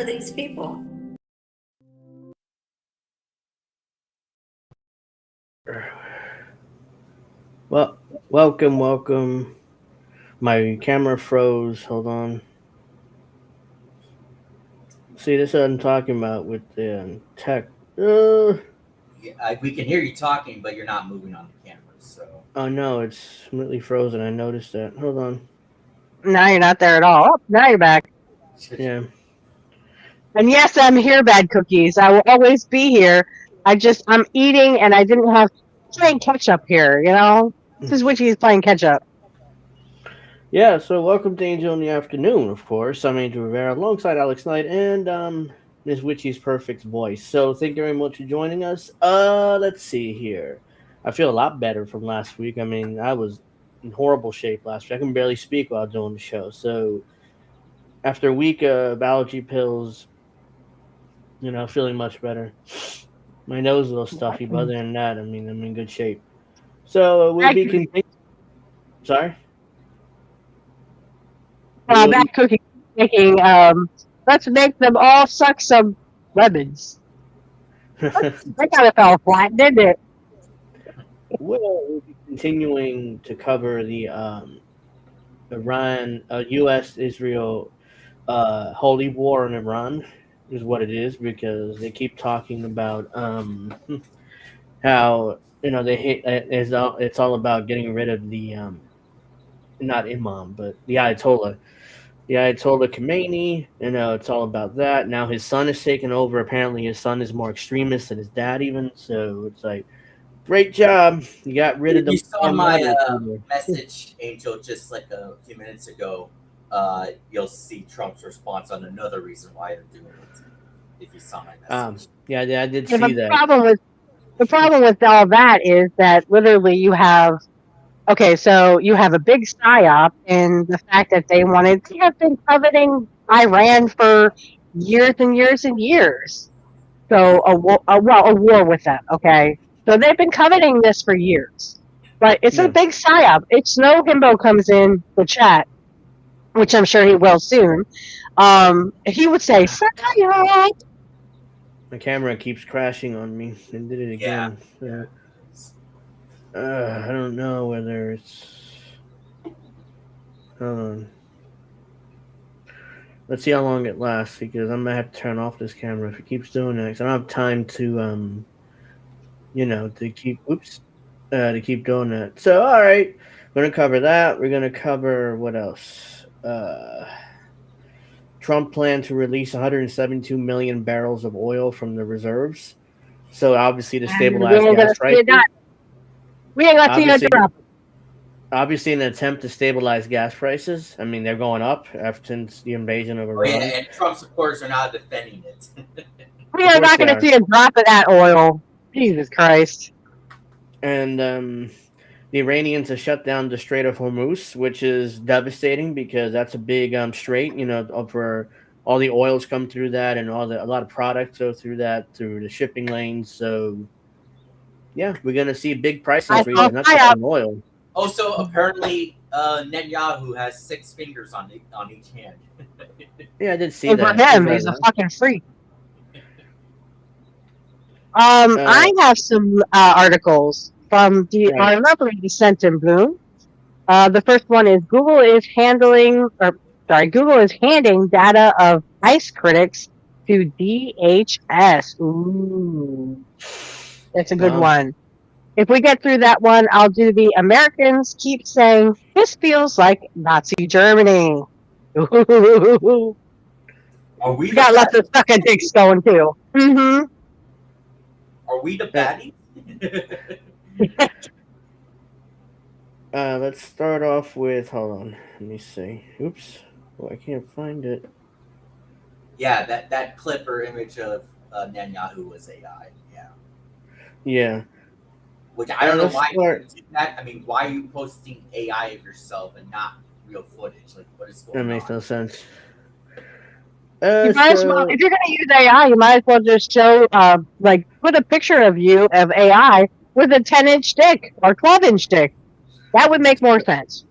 are these people? Well, welcome. My camera froze. Hold on. See, this is what I'm talking about with the tech. We can hear you talking, but you're not moving on the camera. So. Oh no, it's completely frozen. I noticed that. Hold on. Now you're not there at all. Oh, now you're back. Yeah. And yes, I'm here, Bad Cookies. I will always be here. I'm eating, and I didn't have playing catch up here. You know, this is Witchy's playing catch up. Yeah. So welcome to Angel in the Afternoon. Of course, I'm Angel Rivera alongside Alex Knight and Miss Witchy's perfect voice. So thank you very much for joining us. Let's see here. I feel a lot better from last week. I mean, I was in horrible shape last week. I can barely speak while doing the show. So after a week of allergy pills, feeling much better. My nose is a little stuffy, but other than that, I mean, I'm in good shape. So we'll be continuing. Sorry? Bad Cookies making, let's make them all suck some lemons. That kind of fell flat, didn't it? We'll be continuing to cover the U.S.-Israel holy war in Iran is what it is, because they keep talking about how they hate it's all about getting rid of the not imam but the Ayatollah Khomeini. It's all about that. Now his son is taking over. Apparently his son is more extremist than his dad even, so it's like, great job, you got rid of the. You saw my message, Angel, just like a few minutes ago. You'll see Trump's response on another reason why they're doing it. If you saw my message. Yeah, I did see that. The problem with all that is that literally you have a big psyop in the fact that they have been coveting Iran for years and years and years. So a war with them. Okay, so they've been coveting this for years, but it's a big psyop. It's no himbo comes in the chat, which I'm sure he will soon. He would say psyop. My camera keeps crashing on me. It did it again. Yeah. I don't know whether it's. Hold on. Let's see how long it lasts, because I'm gonna have to turn off this camera if it keeps doing that. 'Cause I don't have time to to keep doing that. So all right, we're gonna cover that. We're gonna cover what else? Trump planned to release 172 million barrels of oil from the reserves. So obviously to stabilize gas prices. We ain't gonna see a drop. Obviously, in an attempt to stabilize gas prices. I mean, they're going up since the invasion of Iran. And Trump supporters are not defending it. We are not going to see a drop of that oil. Jesus Christ. And the Iranians have shut down the Strait of Hormuz, which is devastating because that's a big strait, for all the oils come through that, and a lot of products go through that, through the shipping lanes. So, yeah, we're going to see big price increases, not just on oil. Also, apparently, Netanyahu has 6 fingers on each hand. Yeah, I did see that. For him, he's a fucking freak. I have some articles from our lovely Descent in Bloom. The first one is Google is handing data of ICE critics to DHS. Ooh, that's a good one. If we get through that one, I'll do the Americans keep saying this feels like Nazi Germany. Ooh. We got lots of sucking dicks going too. Mm-hmm. Are we the baddies? Let's start off with. Hold on. Let me see. Oops. Oh, I can't find it. Yeah, that clip or image of Netanyahu was AI. Yeah. Yeah. Which I don't know why you do that. I mean, why are you posting AI of yourself and not real footage? Like, what is going on? That makes no sense. If you're going to use AI, you might as well just show, put a picture of you of AI with a 10-inch dick or 12-inch dick. That would make more sense.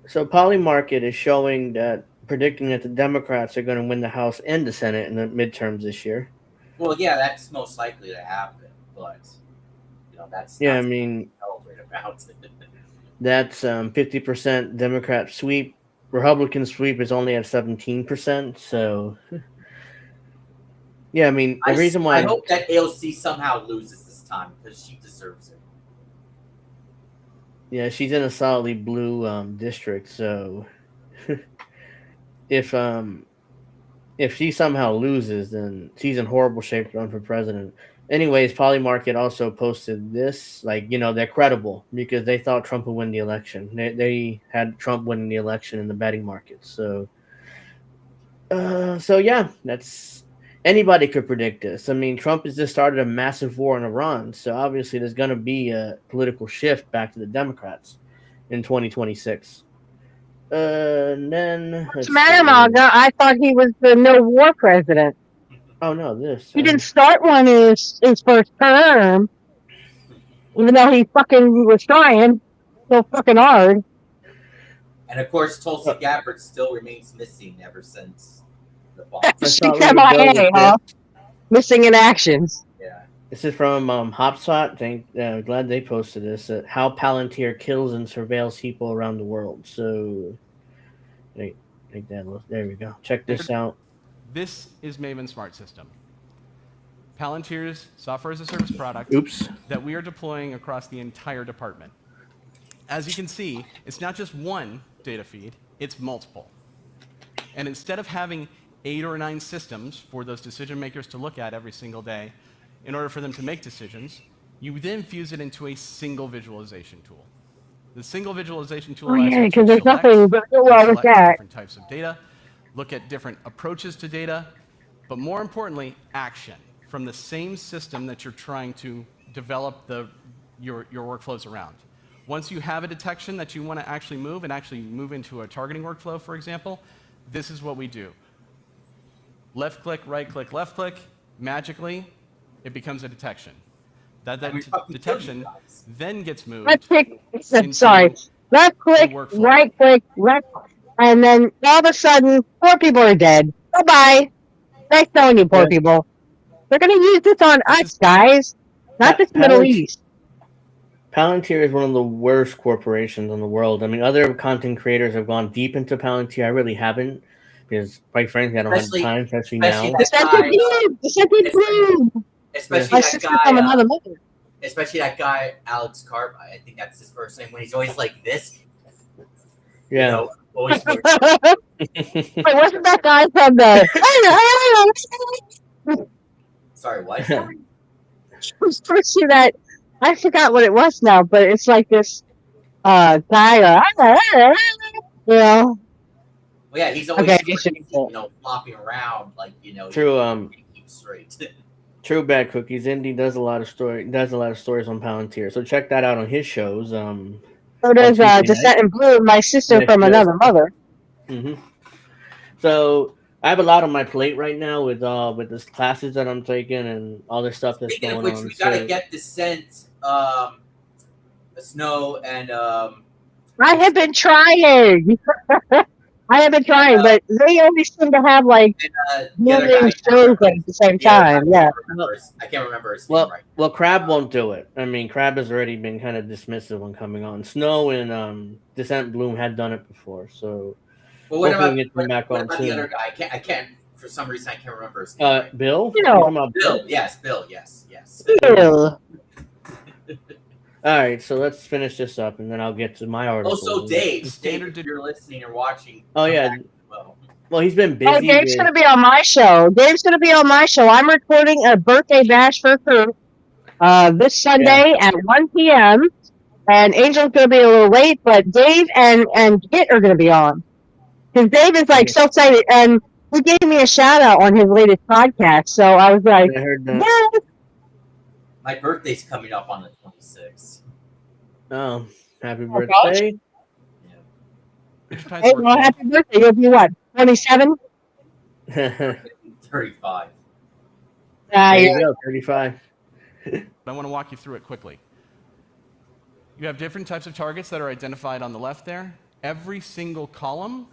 So Polymarket is showing that predicting that the Democrats are going to win the House and the Senate in the midterms this year. Well, yeah, that's most likely to happen, but that's Yeah, not I mean, celebrate about it. that's 50% Democrat sweep. Republican sweep is only at 17%. So, yeah, I mean, the reason I why. hope that AOC somehow loses this time because she deserves it. Yeah, she's in a solidly blue district. So, if she somehow loses, then she's in horrible shape to run for president. Anyways, Polymarket also posted this, like, they're credible because they thought Trump would win the election. They had Trump winning the election in the betting market. So, yeah, that's anybody could predict this. I mean, Trump has just started a massive war in Iran, so obviously there's going to be a political shift back to the Democrats in 2026. And then What's the matter, Maga? I thought he was the no war president. Oh no, this he didn't start one his first term, even though he fucking was trying so fucking hard. And of course, Tulsi Gabbard still remains missing ever since the bomb. She's MIA, huh? Missing in actions. Yeah. This is from HopSpot. Glad they posted this. How Palantir kills and surveils people around the world. So, there we go. Check this out. This is Maven Smart System. Palantir's software as a service product that we are deploying across the entire department. As you can see, it's not just one data feed, it's multiple. And instead of having 8 or 9 systems for those decision makers to look at every single day, in order for them to make decisions, you then fuse it into a single visualization tool. The single visualization tool allows you to select different types of data, look at different approaches to data, but more importantly, action from the same system that you're trying to develop your workflows around. Once you have a detection that you want to actually move into a targeting workflow, for example, this is what we do. Left click, right click, left click, magically, it becomes a detection. That detection then gets moved. Left click, right click, left, and then all of a sudden, 4 people are dead. Bye-bye. Nice knowing you, poor people. They're going to use this on us, guys, not this Middle East. Palantir is one of the worst corporations in the world. I mean, other content creators have gone deep into Palantir. I really haven't, because quite frankly, I don't have the time, especially now. Especially that guy, Alex Carp. I think that's his first name. When he's always like this. Yeah. Always. Wait, wasn't that guy from the? Sorry, what? was pushing that. I forgot what it was now, but it's like this guy. Well, yeah, he's always flopping around like True. Keep straight. True bad cookies. Indy does a lot of stories on Palantir. So check that out on his shows. So does Descent in Blue, my sister from another mother. Mm-hmm. So I have a lot on my plate right now with the classes that I'm taking and all this stuff that's going on. We gotta get Descent, Snow, and I have been trying. But they only seem to have like million shows at the same time. Yeah. I can't remember his name right now. Well, Crab won't do it. I mean, Crab has already been kind of dismissive when coming on. Snow and Descent Bloom had done it before, so. Well, what about the other guy? I can't. For some reason, I can't remember his name. Bill. Bill. Yes, Bill. Yes. Bill. All right, so let's finish this up, and then I'll get to my article. Also, Dave, if you're listening or watching. Oh yeah. Well, he's been busy. Oh, Dave's going to be on my show. I'm recording a birthday bash for her this Sunday at 1 p.m. And Angel's going to be a little late, but Dave and Kit are going to be on. Because Dave is like so excited, and he gave me a shout out on his latest podcast. So I was like, I heard that. Yes. My birthday's coming up on the 26th. Oh, happy birthday! Hey, well, happy birthday! You'll be what? 27? 35. There you go, 35. I want to walk you through it quickly. You have different types of targets that are identified on the left there. Every single column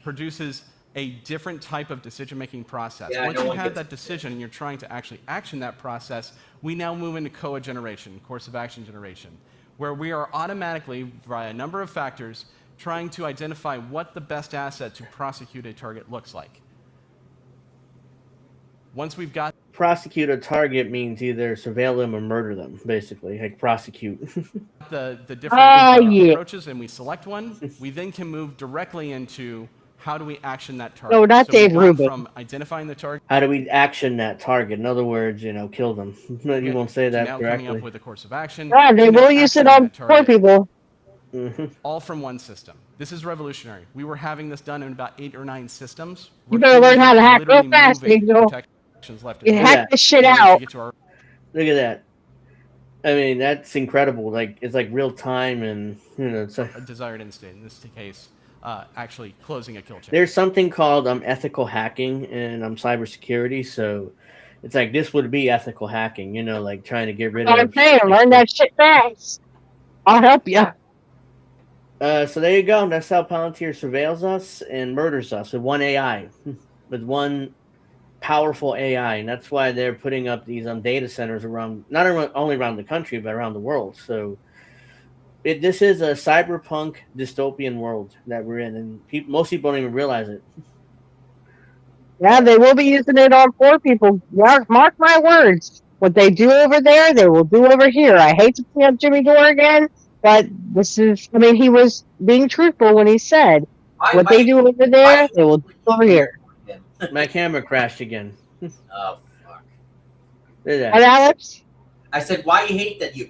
produces a different type of decision-making process. Yeah, Once no you one have gets that decision and you're trying to actually action that process, we now move into COA generation, course of action generation, where we are automatically, via a number of factors, trying to identify what the best asset to prosecute a target looks like. Once we've got Prosecute a target means either surveil them or murder them, basically, like prosecute. the different yeah. approaches and we select one, we then can move directly into how do we action that target. No, not so we've Dave gone Rubin. from identifying the target How do we action that target? In other words, kill them. You won't say to that now correctly. coming up with a course of action. Yeah, they to now will use it actioning on that poor target, people. all from one system. This is revolutionary. We were having this done in about 8 or 9 systems. You better learn how to hack real literally fast, moving Angel. protections left You and hack right this shit in order to out. get to our Look at that. I mean, that's incredible. Like, it's like real time, and it's a desired instant. In this case, actually closing a kill chain. There's something called ethical hacking in cybersecurity. So it's like this would be ethical hacking. Like trying to get rid of. I'm saying, learn that shit fast. I'll help you. So there you go. That's how Palantir surveils us and murders us with one AI, with one powerful AI, and that's why they're putting up these data centers around, not only around the country but around the world. So this is a cyberpunk dystopian world that we're in, and most people don't even realize it. Yeah, they will be using it on poor people. Mark my words. What they do over there, they will do over here. I hate to bring up Jimmy Dore again, but he was being truthful when he said, what they do over there, they will do over here. My camera crashed again. Oh, fuck. Look at that. What, Alex? I said, why you hate that you're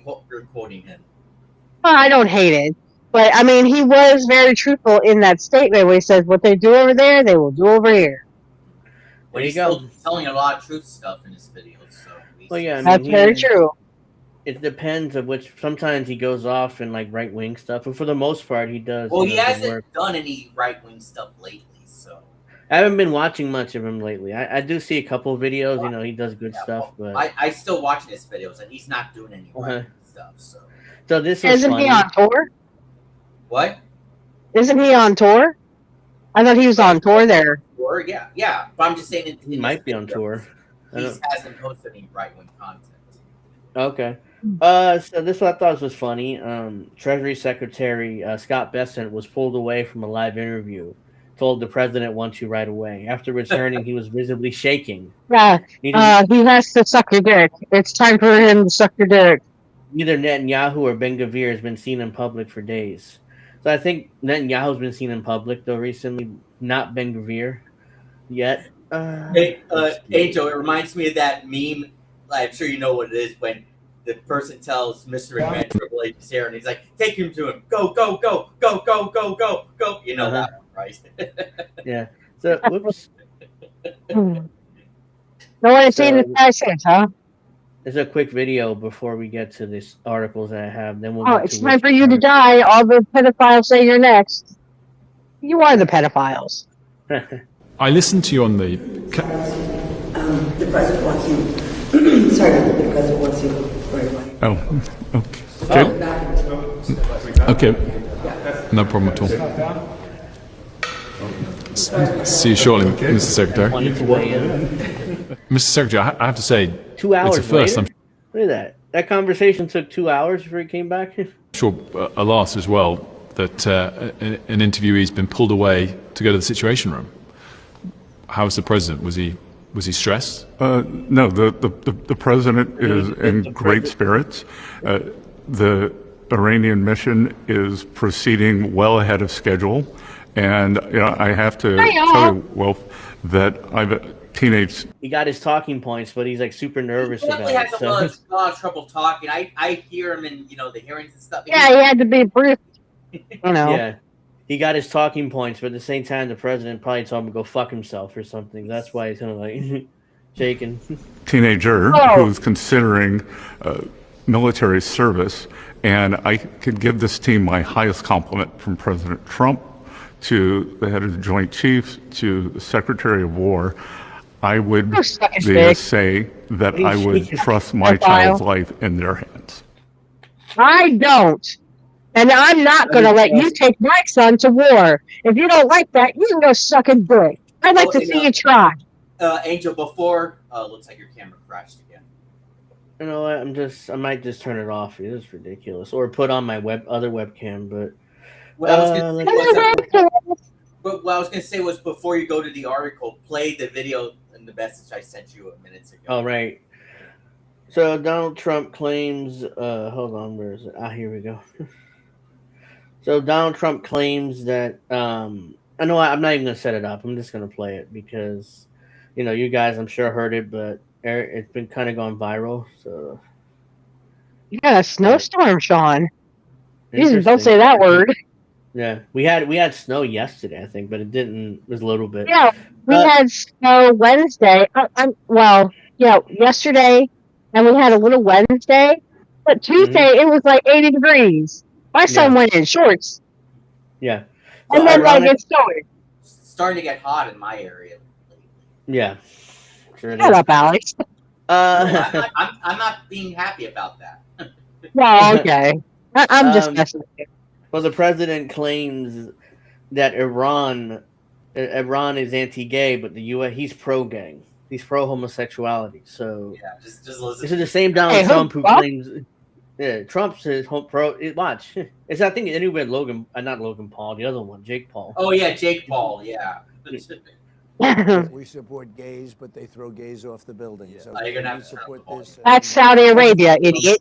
quoting him? Oh, I don't hate it. But, he was very truthful in that statement where he says, what they do over there, they will do over here. But he's still telling a lot of truth stuff in his videos. So well, yeah, that's very true. It depends of which. Sometimes he goes off in like right wing stuff, but for the most part, he does. Well, he hasn't done any right wing stuff lately, so I haven't been watching much of him lately. I do see a couple of videos. He does good stuff, but I still watching his videos, and he's not doing any right stuff. So this isn't funny. he on tour? What? Isn't he on tour? I thought he was on tour there. Tour, yeah. But I'm just saying he might be on tour. He hasn't posted any right wing content. Okay. So this what I thought was funny. Treasury Secretary Scott Bessent was pulled away from a live interview. Told the president wants you right away. After returning, he was visibly shaking. Yeah, he has to suck your dick. It's time for him to suck your dick. Neither Netanyahu or Ben-Gvir has been seen in public for days. So I think Netanyahu's been seen in public, though, recently. Not Ben-Gvir yet. Angel, it reminds me of that meme. I'm sure you know what it is when the person tells Mr. McMahon Triple H's here, and he's like, take him to him. Go, go, go, go, go, go, go, go. You know that one, right? Yeah. So, whoops. No one has seen this guy since, huh? There's a quick video before we get to these articles that I have. Then we'll. It's time for you to die. All the pedophiles say you're next. You are the pedophiles. I listened to you on the. The president wants you. Sorry, the president wants you right away. Oh, okay. Okay. No problem at all. See you shortly, Mr. Secretary. Mr. Secretary, I have to say, 2 hours it's the first. later? Look at that. That conversation took 2 hours before he came back. Sure, alas, as well, that an interviewee's been pulled away to go to the Situation Room. How was the president? Was he stressed? No, the president is in great spirits. The Iranian mission is proceeding well ahead of schedule, and I have to tell you, Wolf, that I've a teenage. He got his talking points, but he's like super nervous He about definitely it. has a lot of trouble talking. I hear him in the hearings and stuff. Yeah, he had to be brief. Yeah. He got his talking points, but at the same time, the president probably told him to go fuck himself or something. That's why he's kind of like shaking. Teenager who's considering military service, and I could give this team my highest compliment from President Trump to the head of the Joint Chiefs to the Secretary of War. I would say that I would trust my child's life in their hands. I don't. And I'm not going to let you take my son to war. If you don't like that, you can go suck a dick. I'd like to see you try. Angel, before looks like your camera crashed again. You know what? I might just turn it off. It is ridiculous. Or put on my other webcam. But What I was going to say was before you go to the article, play the video and the message I sent you minutes ago. Oh, right. So Donald Trump claims. Hold on, where is it? Here we go. So Donald Trump claims that. I know I'm not even gonna set it up. I'm just gonna play it because, you guys, I'm sure heard it, but it's been kind of gone viral. So. You got a snowstorm, Sean. Jesus, don't say that word. Yeah, we had snow yesterday, I think, but it didn't. It was a little bit. Yeah, we had snow Wednesday. Yesterday, and we had a little Wednesday. But Tuesday, it was like 80 degrees. My son went in shorts. Yeah. And then it's snowing. Starting to get hot in my area. Yeah. Sure Shut up, Alex. I'm not being happy about that. Well, okay. I'm just messing with you. Well, the president claims that Iran is anti-gay, but the U.S. he's pro-gay. He's pro-homosexuality. So yeah, just listen. This is the same Donald Trump who claims. Yeah, Trump says pro. Watch. It's I think anyway not Logan Paul, the other one, Jake Paul. Oh yeah, Jake Paul. Yeah. We support gays, but they throw gays off the building. So you're gonna have to support this. That's Saudi Arabia, idiot.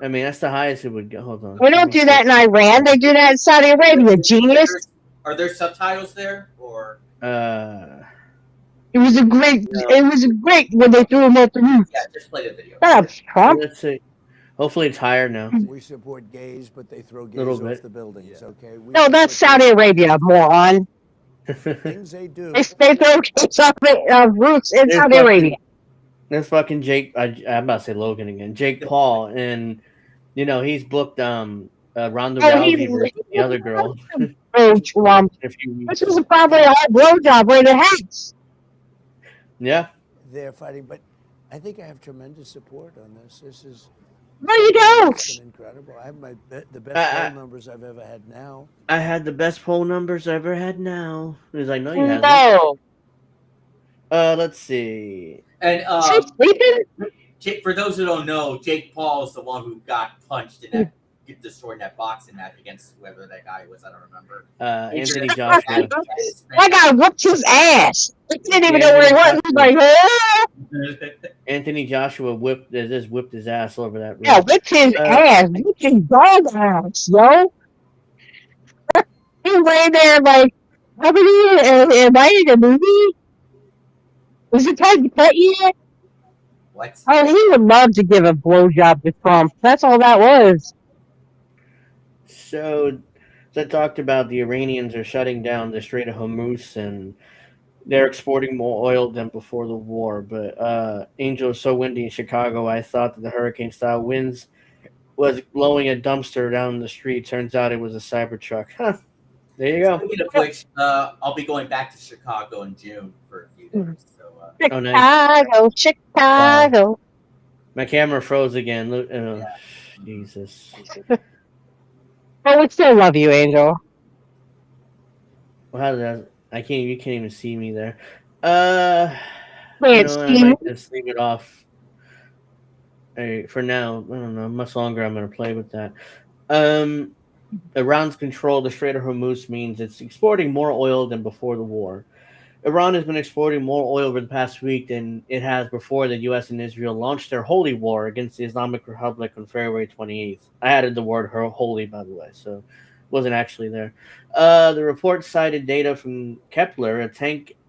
I mean, that's the highest it would go. Hold on. We don't do that in Iran. They do that in Saudi Arabia, genius. Are there subtitles there, or? It was a great when they threw him off the roof. Yeah, just play the video. Shut up, Trump. Let's see. Hopefully it's higher now. We support gays, but they throw gays off the buildings. Okay. No, that's Saudi Arabia, moron. Things they do. They throw kids off roofs in Saudi Arabia. There's fucking Jake. I'm about to say Logan again. Jake Paul, and he's booked Ronda Rousey versus the other girl. Oh, Trump! This is probably a hard blowjob right in the house. Yeah. They're fighting, but I think I have tremendous support on this. This is. No, you don't. It's been incredible. I have the best poll numbers I've ever had now. I had the best poll numbers I ever had now. Because I know you haven't. No. Let's see. And sleeping? For those who don't know, Jake Paul is the one who got punched in that, destroyed in that boxing match against whoever that guy was. I don't remember. Anthony Joshua. That guy whooped his ass. He didn't even know where he was. He's like, ah! Anthony Joshua whipped his ass over that. Yeah, whipped his ass. Whipped his dog ass, yo. He lay there like, am I in a movie? Was it time to cut yet? What? Oh, he would love to give a blowjob to Trump. That's all that was. So, that talked about the Iranians are shutting down the Strait of Hormuz and they're exporting more oil than before the war. But Angel, is so windy in Chicago, I thought that the hurricane-style winds was blowing a dumpster down the street. Turns out it was a Cybertruck. Huh. There you go. Speaking of which, I'll be going back to Chicago in June for a few days. So, Chicago. Wow. My camera froze again. Look, Jesus. I would still love you, Angel. Well, how did that? You can't even see me there. Wait, I might just leave it off. For now, I don't know. Much longer, I'm gonna play with that. Iran's control of the Strait of Hormuz means it's exporting more oil than before the war. Iran has been exporting more oil over the past week than it has before the U.S. and Israel launched their holy war against the Islamic Republic on February 28th. I added the word holy, by the way, so it wasn't actually there. The report cited data from Kepler, a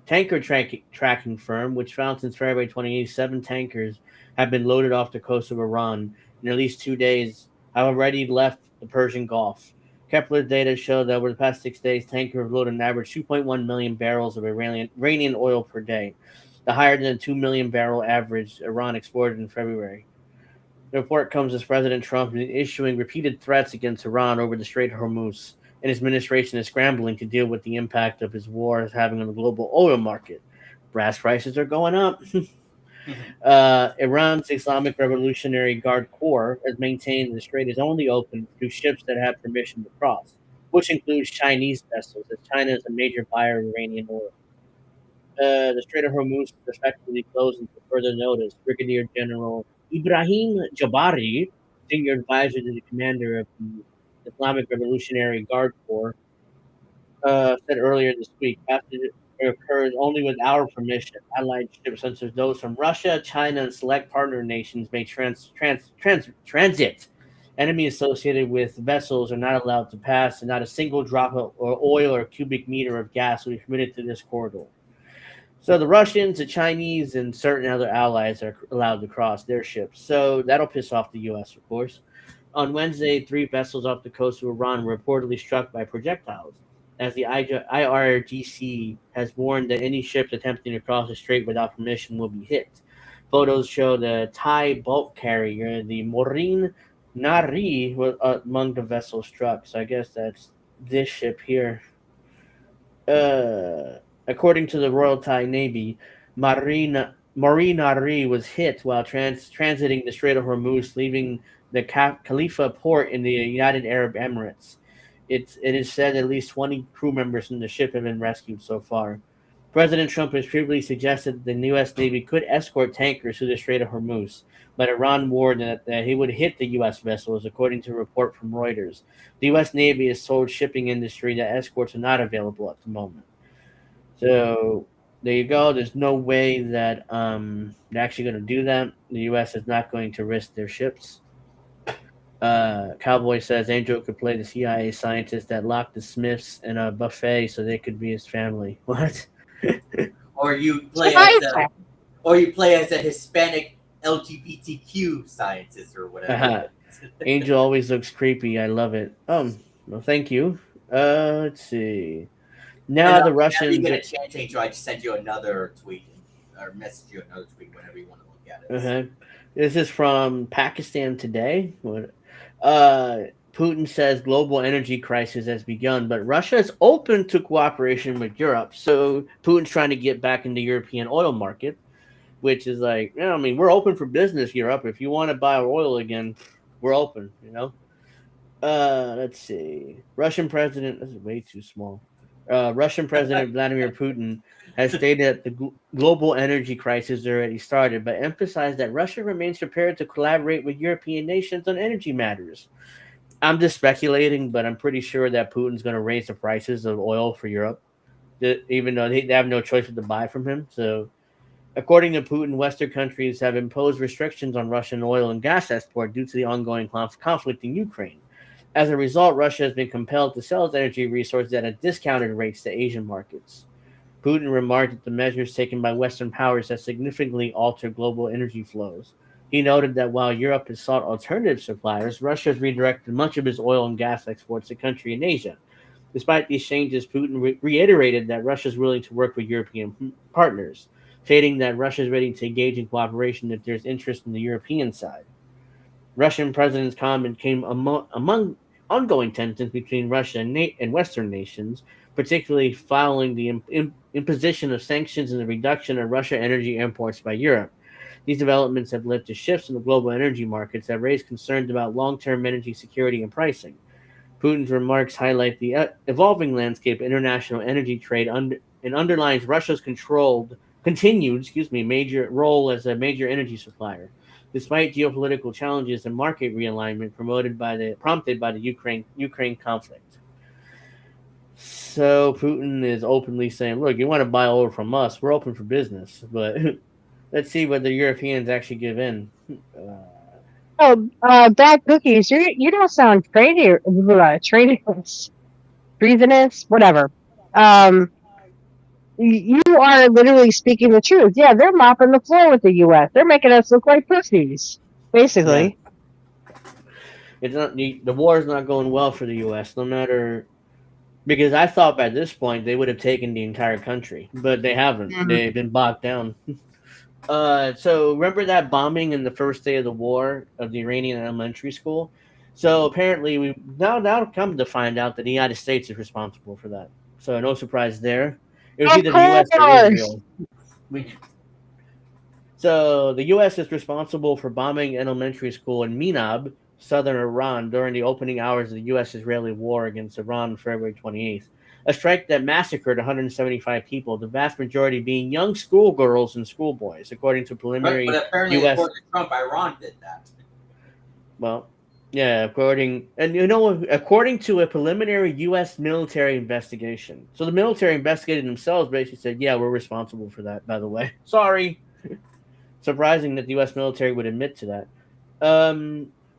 tanker tracking firm, which found since February 28th, 7 tankers have been loaded off the coast of Iran in at least 2 days, have already left the Persian Gulf. Kepler's data showed that over the past 6 days, tankers have loaded an average 2.1 million barrels of Iranian oil per day, the higher than the 2 million barrel average Iran exported in February. The report comes as President Trump is issuing repeated threats against Iran over the Strait of Hormuz, and his administration is scrambling to deal with the impact of his war is having on the global oil market. Brass prices are going up. Iran's Islamic Revolutionary Guard Corps has maintained the strait is only open to ships that have permission to cross. which includes Chinese vessels, as China is a major buyer of Iranian oil. The Strait of Hormuz was effectively closed until further notice. Brigadier General Ibrahim Jabari, senior advisor to the commander of the Islamic Revolutionary Guard Corps, said earlier this week, after it occurs only with our permission. Allied ships such as those from Russia, China, and select partner nations may transit. Enemy associated with vessels are not allowed to pass, and not a single drop of oil or cubic meter of gas will be permitted to this corridor. So the Russians, the Chinese, and certain other allies are allowed to cross their ships. So that'll piss off the U.S., of course. On Wednesday, 3 vessels off the coast of Iran were reportedly struck by projectiles, as the IRGC has warned that any ships attempting to cross the strait without permission will be hit. Photos show the Thai bulk carrier, the Morin Nari, was among the vessels struck. So I guess that's this ship here. According to the Royal Thai Navy, Marinari was hit while transiting the Strait of Hormuz, leaving the Khalifa port in the United Arab Emirates. It is said at least 20 crew members from the ship have been rescued so far. President Trump has previously suggested that the U.S. Navy could escort tankers through the Strait of Hormuz, but Iran warned that he would hit the U.S. vessels, according to a report from Reuters. The U.S. Navy has told shipping industry that escorts are not available at the moment. So there you go. There's no way that they're actually going to do that. The U.S. is not going to risk their ships. Cowboy says Angel could play the CIA scientist that locked the Smiths in a buffet so they could be his family. What? Or you play as a Hispanic LGBTQ scientist or whatever. Angel always looks creepy. I love it. Well, thank you. Let's see. Now the Russians. If you get a chance, Angel, I just send you another tweet or message you another tweet whenever you want to look at it. This is from Pakistan Today. Putin says global energy crisis has begun, but Russia is open to cooperation with Europe. So Putin's trying to get back in the European oil market, which is like, I mean, we're open for business, Europe. If you want to buy our oil again, we're open, Let's see. Russian president, this is way too small. Russian President Vladimir Putin has stated that the global energy crisis already started, but emphasized that Russia remains prepared to collaborate with European nations on energy matters. I'm just speculating, but I'm pretty sure that Putin's going to raise the prices of oil for Europe, even though they have no choice but to buy from him. So, according to Putin, Western countries have imposed restrictions on Russian oil and gas export due to the ongoing conflict in Ukraine. As a result, Russia has been compelled to sell its energy resources at a discounted rates to Asian markets. Putin remarked that the measures taken by Western powers have significantly altered global energy flows. He noted that while Europe has sought alternative suppliers, Russia has redirected much of its oil and gas exports to countries in Asia. Despite these changes, Putin reiterated that Russia is willing to work with European partners, stating that Russia is ready to engage in cooperation if there is interest on the European side. Russian president's comment came among ongoing tensions between Russia and Western nations, particularly following the imposition of sanctions and the reduction of Russian energy imports by Europe. These developments have led to shifts in the global energy markets that raise concerns about long-term energy security and pricing. Putin's remarks highlight the evolving landscape of international energy trade and underlines Russia's continued major role as a major energy supplier, despite geopolitical challenges and market realignment prompted by the Ukraine conflict. So Putin is openly saying, "Look, you want to buy oil from us? We're open for business, but let's see whether Europeans actually give in." Bad cookies. You don't sound treasonous, whatever. You are literally speaking the truth. Yeah, they're mopping the floor with the U.S. They're making us look like pussies, basically. Yeah. It's not the war is not going well for the U.S. No matter, because I thought by this point they would have taken the entire country, but they haven't. Mm-hmm. They've been bogged down. So remember that bombing in the first day of the war of the Iranian elementary school? So apparently we now come to find out that the United States is responsible for that. So no surprise there. It was either the U.S. or Israel. So the U.S. is responsible for bombing an elementary school in Minab, southern Iran during the opening hours of the U.S.-Israeli war against Iran on February 28th. A strike that massacred 175 people, the vast majority being young schoolgirls and schoolboys, according to preliminary but apparently, U.S. according to Trump, Iran did that. Well, yeah, according to a preliminary U.S. military investigation. So the military investigated themselves, basically said, "Yeah, we're responsible for that." By the way, sorry. Surprising that the U.S. military would admit to that.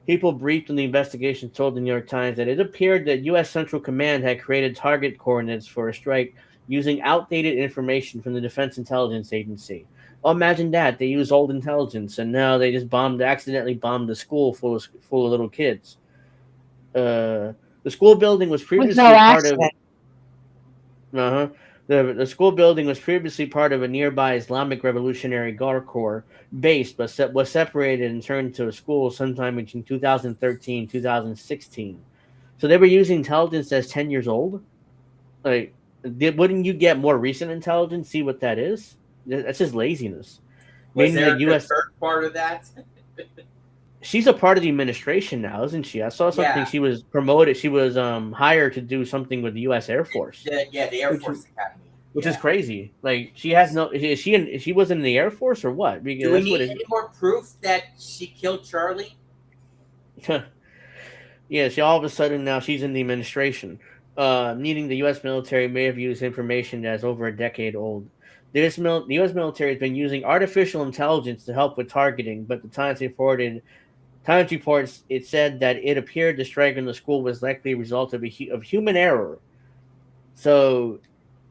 People briefed on the investigation told the New York Times that it appeared that U.S. Central Command had created target coordinates for a strike using outdated information from the Defense Intelligence Agency. Oh, imagine that. They use old intelligence, and now they just accidentally bombed a school full of little kids. The school building was previously no part of... accident. The school building was previously part of a nearby Islamic Revolutionary Guard Corps base, but was separated and turned into a school sometime between 2013 and 2016. So they were using intelligence that's 10 years old? Like, wouldn't you get more recent intelligence, see what that is? That's just laziness. Was Meaning there the a U.S. third part of that? She's a part of the administration now, isn't she? I saw something. Yeah. She was promoted. She was hired to do something with the U.S. Air Force. The Air Force Academy. Which is crazy. Like, she has no... She wasn't in the Air Force or what? Because Do we need any more proof that she killed Charlie? Yeah, she all of a sudden now she's in the administration. Meaning the U.S. military may have used information that's over a decade old. The U.S. military has been using artificial intelligence to help with targeting, but the Times reports it said that it appeared the strike in the school was likely a result of human error. So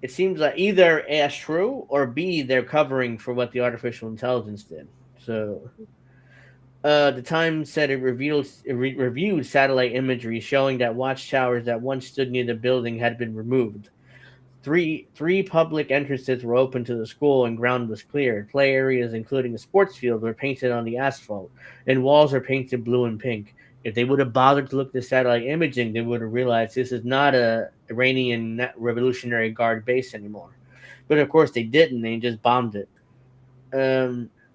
it seems like either A, that's true, or B, they're covering for what the artificial intelligence did. So the Times said it reviewed satellite imagery showing that watchtowers that once stood near the building had been removed. Three public entrances were open to the school and ground was cleared. Play areas, including a sports field, were painted on the asphalt, and walls are painted blue and pink. If they would have bothered to look at the satellite imaging, they would have realized this is not a Iranian Revolutionary Guard base anymore. But of course they didn't. They just bombed it.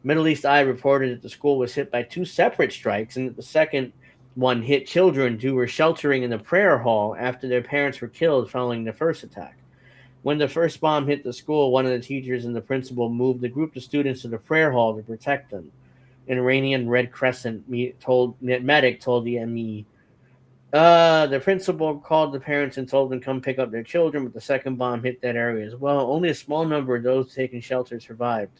Middle East Eye reported that the school was hit by two separate strikes, and that the second one hit children who were sheltering in the prayer hall after their parents were killed following the first attack. When the first bomb hit the school, one of the teachers and the principal moved a group of students to the prayer hall to protect them. An Iranian Red Crescent medic told the ME. The principal called the parents and told them to come pick up their children, but the second bomb hit that area as well. Only a small number of those taking shelter survived.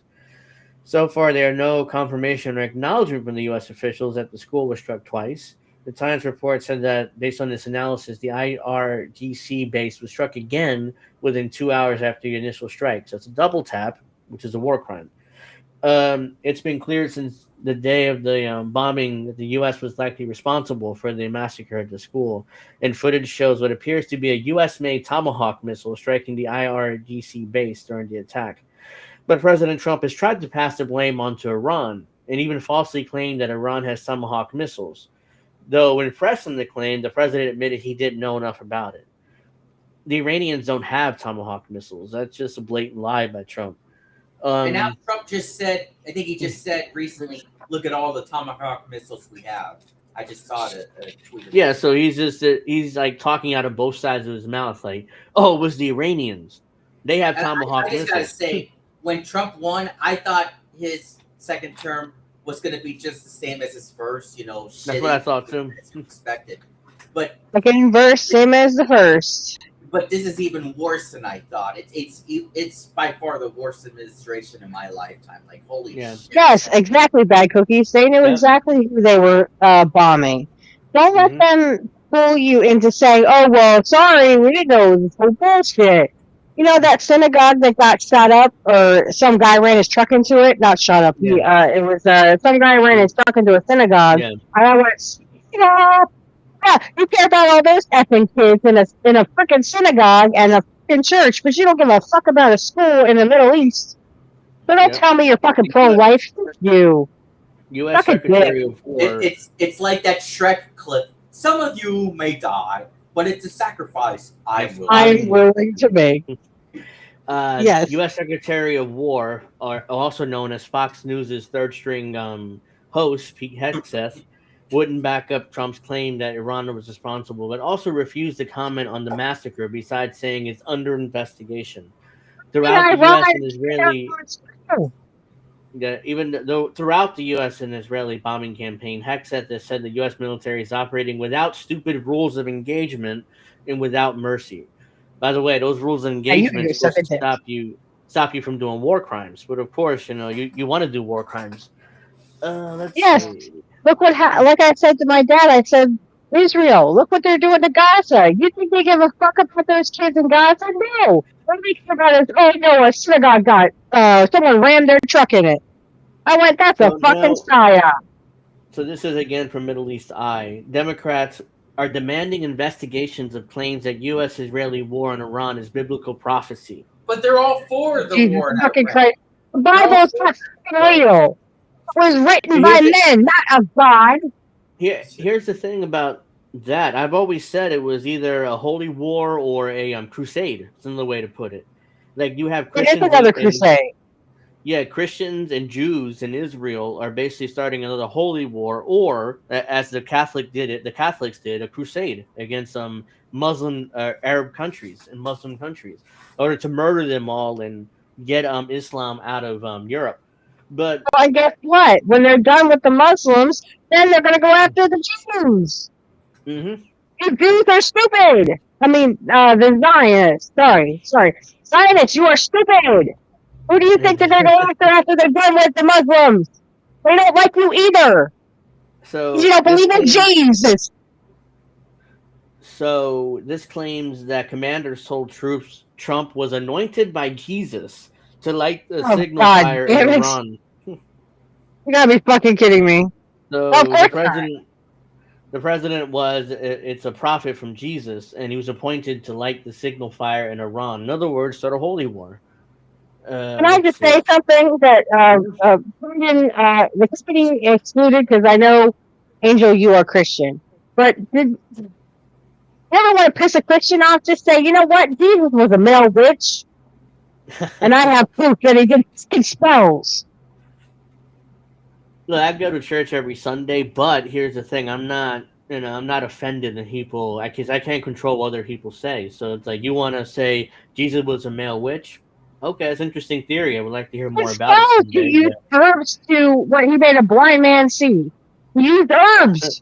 So far, there are no confirmation or acknowledgement from the U.S. officials that the school was struck twice. The Times report said that, based on this analysis, the IRGC base was struck again within 2 hours after the initial strike. So it's a double tap, which is a war crime. It's been clear since the day of the bombing that the U.S. was likely responsible for the massacre at the school, and footage shows what appears to be a U.S.-made Tomahawk missile striking the IRGC base during the attack. But President Trump has tried to pass the blame onto Iran, and even falsely claimed that Iran has Tomahawk missiles. Though, when pressed on the claim, the president admitted he didn't know enough about it. The Iranians don't have Tomahawk missiles. That's just a blatant lie by Trump. And now Trump just said, I think he just said recently, look at all the Tomahawk missiles we have. I just saw the tweet. Yeah, so he's like talking out of both sides of his mouth, like, oh, it was the Iranians. They have Tomahawk missiles. I just gotta say, when Trump won, I thought his second term was going to be just the same as his first, That's what I thought too. Expected. But second verse, same as the first. But this is even worse than I thought. It's by far the worst administration in my lifetime. Like, holy shit. Yes, exactly, Bad Cookies. They knew exactly who they were bombing. Don't let them fool you into saying, oh, well, sorry, we didn't know this was bullshit. You know that synagogue that got shot up, or some guy ran his truck into it? Not shot up. Yeah. It was some guy ran his truck into a synagogue. Yeah. And I went, yeah, you care about all those effing kids in a freaking synagogue and a freaking church, but you don't give a fuck about a school in the Middle East. So don't tell me you're fucking pro-life. You. U.S. Secretary of War. It's like that Shrek clip. Some of you may die, but it's a sacrifice I'm willing to make. Yes. U.S. Secretary of War, also known as Fox News' third-string host, Pete Hegseth, wouldn't back up Trump's claim that Iran was responsible, but also refused to comment on the massacre, besides saying it's under investigation. Throughout the U.S. and Israeli, even though throughout the U.S. and Israeli bombing campaign, Hexet said the U.S. military is operating without stupid rules of engagement and without mercy. By the way, those rules of engagement are supposed to stop you from doing war crimes. But of course, you want to do war crimes. Let's see. Look like I said to my dad, I said, Israel, look what they're doing to Gaza. You think they give a fuck about those kids in Gaza? No. What do they care about is, oh no, a synagogue someone rammed their truck in it. I went, that's a fucking psyop. So this is again from Middle East Eye. Democrats are demanding investigations of claims that U.S.-Israeli war in Iran is biblical prophecy. But they're all for the war. Fucking Christ. The Bible's not real. It was written by men, not of God. Here's the thing about that. I've always said it was either a holy war or a crusade. It's another way to put it. Like you have Christians. It is another crusade. Yeah, Christians and Jews in Israel are basically starting another holy war, or as the Catholics did, a crusade against Muslim Arab countries and Muslim countries, in order to murder them all and get Islam out of Europe. But and guess what? When they're done with the Muslims, then they're going to go after the Jews. Mm-hmm. The Jews are stupid. I mean, the Zionists. Sorry. Zionists, you are stupid. Who do you think that they're going after they're done with the Muslims? They don't like you either. So you don't believe in Jesus. So this claims that commanders told troops Trump was anointed by Jesus to light the signal fire in Iran. You gotta be fucking kidding me. So the president it's a prophet from Jesus, and he was appointed to light the signal fire in Iran. In other words, start a holy war. Can I just say something that the Christian excluded, because I know, Angel, you are Christian. But did you ever want to piss a Christian off? Just say, you know what? Jesus was a male witch. And I have proof that he gets spells. Look, I go to church every Sunday, but here's the thing: I'm not offended that people, because I can't control what other people say. So it's like, you want to say Jesus was a male witch? Okay, that's an interesting theory. I would like to hear more about it. He used herbs to what he made a blind man see. He used herbs.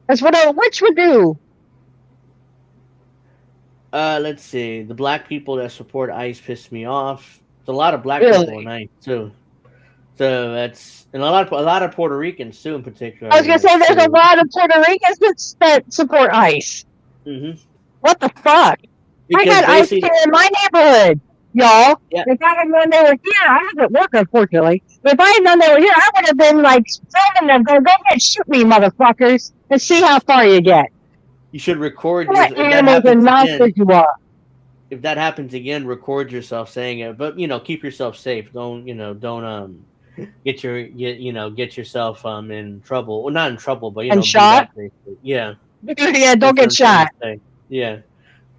That's what a witch would do. Let's see. The black people that support ICE piss me off. There's a lot of black people in ICE too. So that's, and a lot of Puerto Ricans too, in particular. I was gonna say there's a lot of Puerto Ricans that support ICE. Mm-hmm. What the fuck? I got ICE here in my neighborhood, y'all. Yeah. If I had known they were here, I haven't worked, unfortunately. But if I had known they were here, I would have been like filming them. Go ahead, shoot me, motherfuckers, and see how far you get. You should record what animals and monsters you are. If that happens again, record yourself saying it. But keep yourself safe. Don't get yourself in trouble. Well, not in trouble, but shot. Yeah. Yeah, don't get shot. Yeah.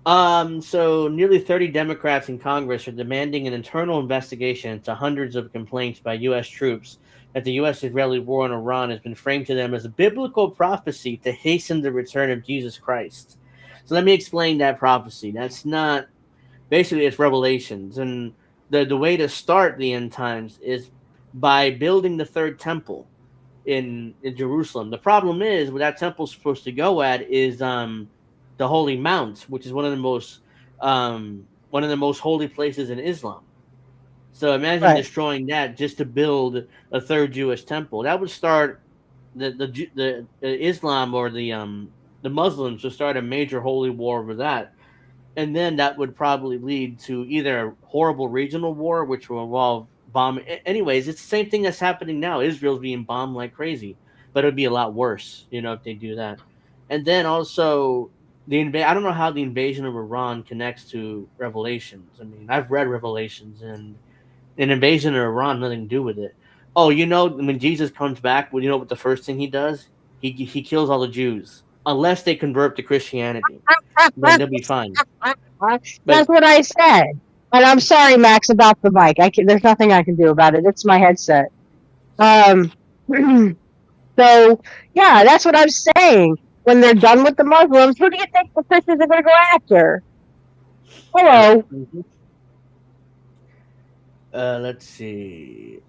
So nearly 30 Democrats in Congress are demanding an internal investigation into hundreds of complaints by U.S. troops that the U.S.-Israeli war in Iran has been framed to them as a biblical prophecy to hasten the return of Jesus Christ. So let me explain that prophecy. That's not, basically it's revelations. And the way to start the end times is by building the third temple in Jerusalem. The problem is, where that temple's supposed to go at is the Holy Mount, which is one of the most holy places in Islam. So imagine destroying that just to build a third Jewish temple. That would start the Islam or the Muslims would start a major holy war over that, and then that would probably lead to either a horrible regional war, which will involve bombing. Anyways, it's the same thing that's happening now. Israel's being bombed like crazy, but it would be a lot worse, if they do that. And then also I don't know how the invasion of Iran connects to Revelations. I mean, I've read Revelations, and an invasion of Iran nothing to do with it. Oh, when Jesus comes back, well, what the first thing he does? He kills all the Jews, unless they convert to Christianity. Then they'll be fine. That's what I said. And I'm sorry, Max, about the mic. There's nothing I can do about it. It's my headset. So So, yeah, that's what I'm saying. When they're done with the Muslims, who do you think the Christians are going to go after? Hello. Let's see.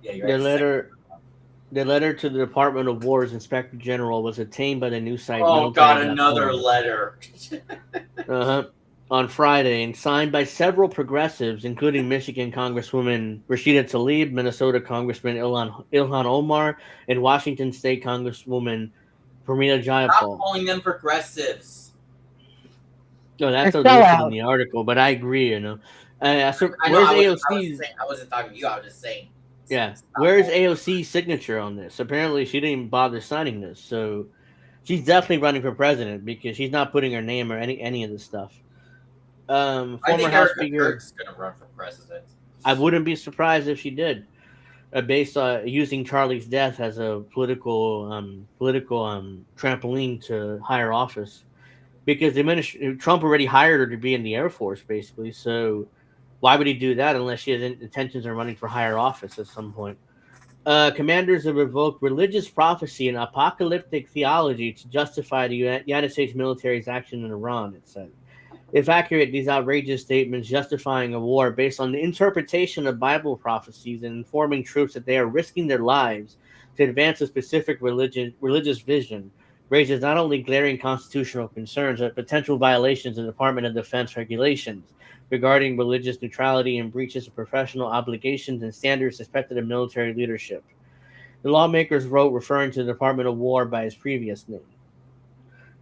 Yeah, you're The letter to the Department of War's Inspector General was obtained by the news site. Oh God, another letter. On Friday, and signed by several progressives, including Michigan Congresswoman Rashida Tlaib, Minnesota Congressman Ilhan Omar, and Washington State Congresswoman Pramila Jayapal. Stop calling them progressives. No, that's listed in the article, but I agree. Where's AOC's? I wasn't talking to you. I was just saying. Yeah, where's AOC's signature on this? Apparently, she didn't even bother signing this, so she's definitely running for president because she's not putting her name or any of this stuff. I think House Erica Speaker Kirk's going to run for president. I wouldn't be surprised if she did, based on using Charlie's death as a political trampoline to higher office, because Trump already hired her to be in the Air Force, basically. So why would he do that unless she has intentions of running for higher office at some point? Commanders have revoked religious prophecy and apocalyptic theology to justify the United States military's action in Iran, it said. If accurate, these outrageous statements justifying a war based on the interpretation of Bible prophecies and informing troops that they are risking their lives to advance a specific religious vision raises not only glaring constitutional concerns, but potential violations of Department of Defense regulations regarding religious neutrality and breaches of professional obligations and standards expected of military leadership. The lawmakers wrote referring to the Department of War by its previous name.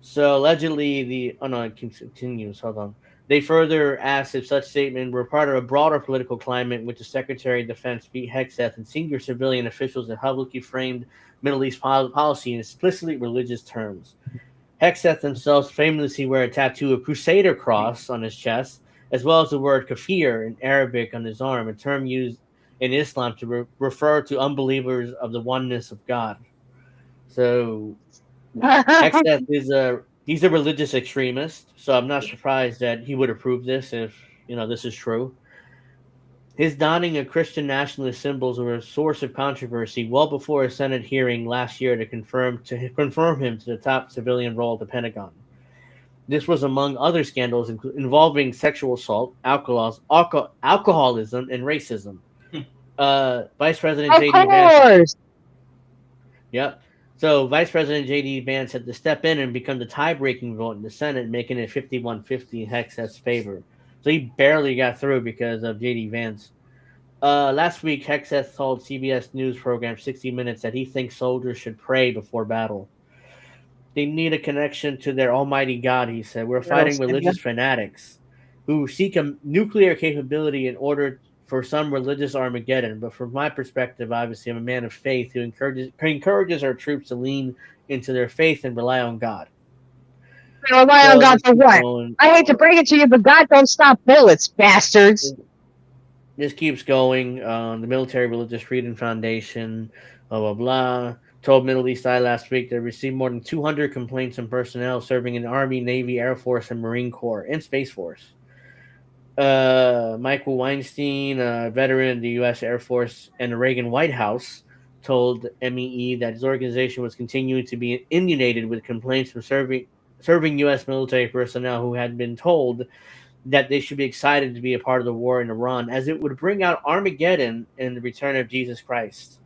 So allegedly, it continues. Hold on. They further asked if such statements were part of a broader political climate in which the Secretary of Defense, Pete Hegseth, and senior civilian officials have publicly framed Middle East policy in explicitly religious terms. Hegseth himself famously wear a tattoo of Crusader cross on his chest, as well as the word kafir in Arabic on his arm, a term used in Islam to refer to unbelievers of the oneness of God. So Hegseth he's a religious extremist, so I'm not surprised that he would approve this if this is true. His donning of Christian nationalist symbols were a source of controversy well before a Senate hearing last year to confirm him to the top civilian role at the Pentagon. This was among other scandals involving sexual assault, alcoholism, and racism. Vice President J.D. Vance. Yep. So Vice President J.D. Vance had to step in and become the tie-breaking vote in the Senate, making it 51-50 in Hegseth's favor. So he barely got through because of J.D. Vance. Last week, Hegseth told CBS News program 60 Minutes that he thinks soldiers should pray before battle. They need a connection to their almighty God, he said. We're fighting religious fanatics who seek a nuclear capability in order for some religious Armageddon. But from my perspective, obviously, I'm a man of faith who encourages our troops to lean into their faith and rely on God. Rely on God for what? I hate to break it to you, but God don't stop bullets, bastards. This keeps going. The Military Religious Freedom Foundation, blah, blah, blah, told Middle East Eye last week they received more than 200 complaints from personnel serving in the Army, Navy, Air Force, and Marine Corps, and Space Force. Michael Weinstein, a veteran of the U.S. Air Force and the Reagan White House, told MEE that his organization was continuing to be inundated with complaints from serving U.S. military personnel who had been told that they should be excited to be a part of the war in Iran, as it would bring out Armageddon and the return of Jesus Christ.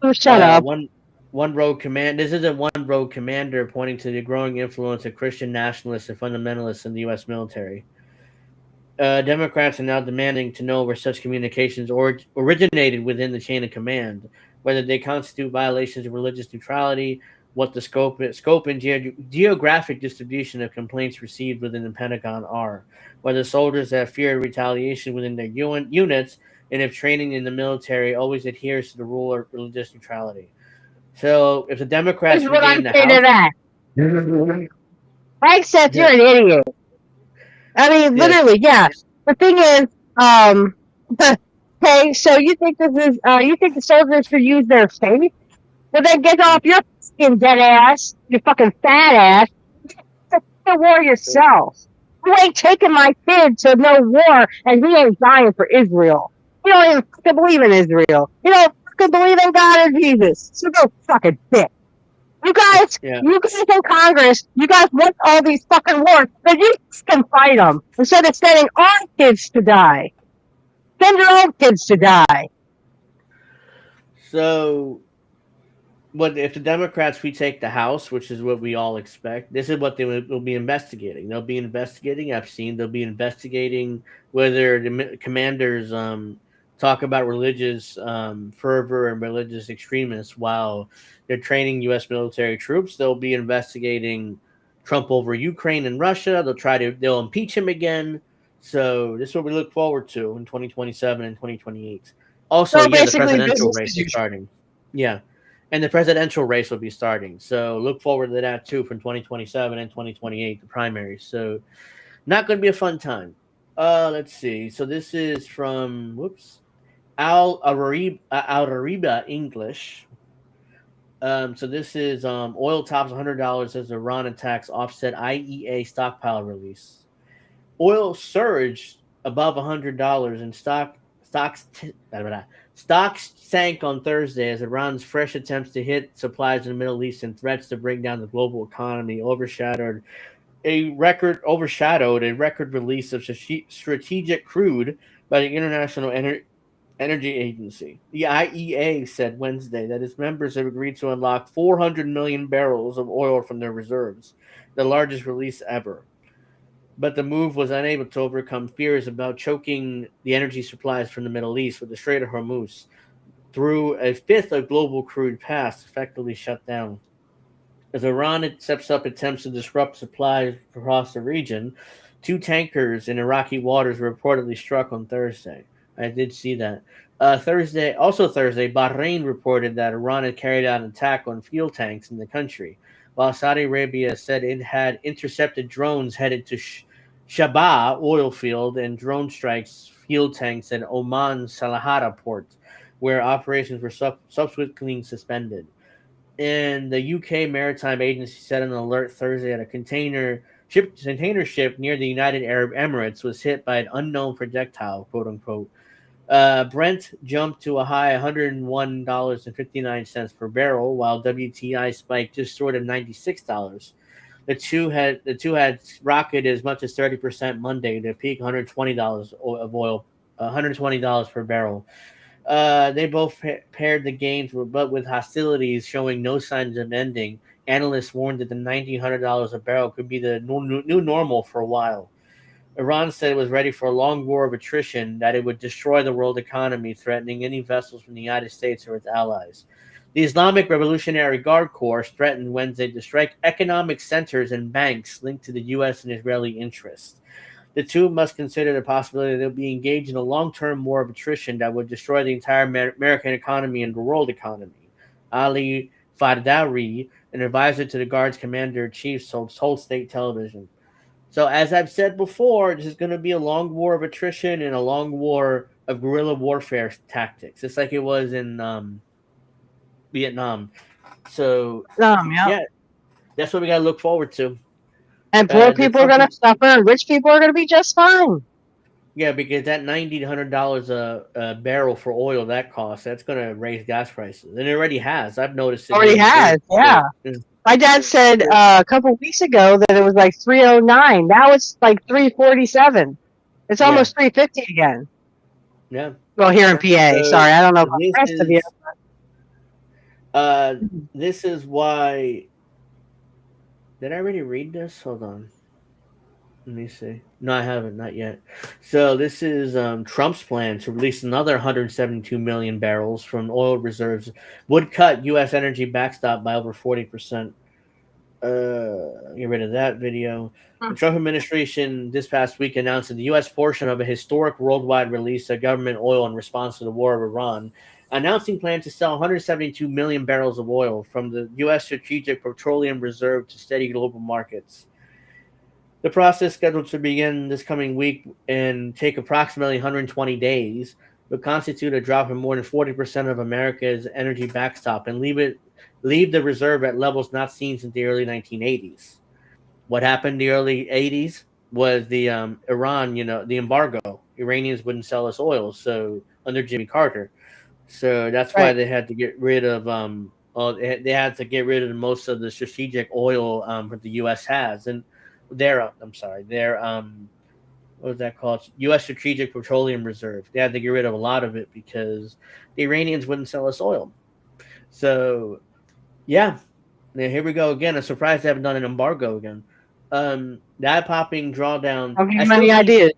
Oh, shut up. This is a one rogue commander pointing to the growing influence of Christian nationalists and fundamentalists in the U.S. military. Democrats are now demanding to know where such communications originated within the chain of command, whether they constitute violations of religious neutrality, what the scope and geographic distribution of complaints received within the Pentagon are, whether soldiers have feared retaliation within their units, and if training in the military always adheres to the rule of religious neutrality. So, if the Democrats regain the House... I said you're an idiot. I mean, literally, yeah. The thing is, okay, so you think you think the soldiers should use their faith? Well, then get off your fucking dead ass, your fucking fat ass, to the war yourself. You ain't taking my kid to no war, and he ain't dying for Israel. You don't even believe in Israel. You don't fucking believe in God and Jesus. So go fucking bitch. You guys in Congress, you guys want all these fucking wars, but you can fight them instead of sending our kids to die. Send your own kids to die. So, what if the Democrats retake the House, which is what we all expect? This is what they will be investigating. They'll be investigating Epstein. They'll be investigating whether the commanders talk about religious fervor and religious extremists while they're training U.S. military troops. They'll be investigating Trump over Ukraine and Russia. They'll impeach him again. So this is what we look forward to in 2027 and 2028. Also, the presidential race is starting. Yeah. And the presidential race will be starting. So look forward to that too from 2027 and 2028, the primaries. So not going to be a fun time. Let's see. So this is from, Al Ariba English. So this is oil tops $100 as Iran attacks offset IEA stockpile release. Oil surged above $100 and stocks sank on Thursday as Iran's fresh attempts to hit supplies in the Middle East and threats to bring down the global economy overshadowed a record release of strategic crude by the International Energy Agency. The IEA said Wednesday that its members have agreed to unlock 400 million barrels of oil from their reserves, the largest release ever. But the move was unable to overcome fears about choking the energy supplies from the Middle East, with the Strait of Hormuz through a fifth of global crude paths effectively shut down. As Iran steps up attempts to disrupt supplies across the region, 2 tankers in Iraqi waters were reportedly struck on Thursday. I did see that. Thursday, Bahrain reported that Iran had carried out an attack on fuel tanks in the country, while Saudi Arabia said it had intercepted drones headed to Shabaa oil field and drone strikes fuel tanks at Oman's Salalah port, where operations were subsequently suspended. And the UK Maritime Agency said in an alert Thursday that a container ship near the United Arab Emirates was hit by an unknown projectile, quote unquote. Brent jumped to a high $101.59 per barrel, while WTI spiked just short of $96. The two had rocketed as much as 30% Monday to peak $120 of oil, $120 per barrel. They both paired the gains, but with hostilities showing no signs of ending. Analysts warned that the $1,900 a barrel could be the new normal for a while. Iran said it was ready for a long war of attrition, that it would destroy the world economy, threatening any vessels from the United States or its allies. The Islamic Revolutionary Guard Corps threatened Wednesday to strike economic centers and banks linked to the U.S. and Israeli interests. The two must consider the possibility that they'll be engaged in a long-term war of attrition that would destroy the entire American economy and the world economy. Ali Fardawi, an advisor to the Guard's commander-in-chief, told state television. So, as I've said before, this is going to be a long war of attrition and a long war of guerrilla warfare tactics. It's like it was in Vietnam. So, yeah, that's what we got to look forward to. And poor people are going to suffer, and rich people are going to be just fine. Yeah, because that $90 to $100 a barrel for oil that's going to raise gas prices, and it already has. I've noticed it. Already has, yeah. My dad said a couple weeks ago that it was like $3.09. Now it's like $3.47. It's almost $3.50 again. Yeah. Well, here in PA. Sorry, I don't know about the rest of you. This is why. Did I already read this? Hold on. Let me see. No, I haven't. Not yet. So this is Trump's plan to release another 172 million barrels from oil reserves would cut U.S. energy backstop by over 40%. Get rid of that video. The Trump administration this past week announced that the U.S. portion of a historic worldwide release of government oil in response to the war of Iran, announcing plan to sell 172 million barrels of oil from the U.S. Strategic Petroleum Reserve to steady global markets. The process, scheduled to begin this coming week and take approximately 120 days, would constitute a drop in more than 40% of America's energy backstop and leave the reserve at levels not seen since the early 1980s. What happened in the early 80s was the Iran, the embargo. Iranians wouldn't sell us oil, so under Jimmy Carter. So that's why Right. they had to get rid of they had to get rid of most of the strategic oil that the U.S. has, and their what was that called? U.S. Strategic Petroleum Reserve. They had to get rid of a lot of it because the Iranians wouldn't sell us oil. So yeah, now here we go again. I'm surprised they haven't done an embargo again. That popping drawdown. I'll give I you still any see. ideas.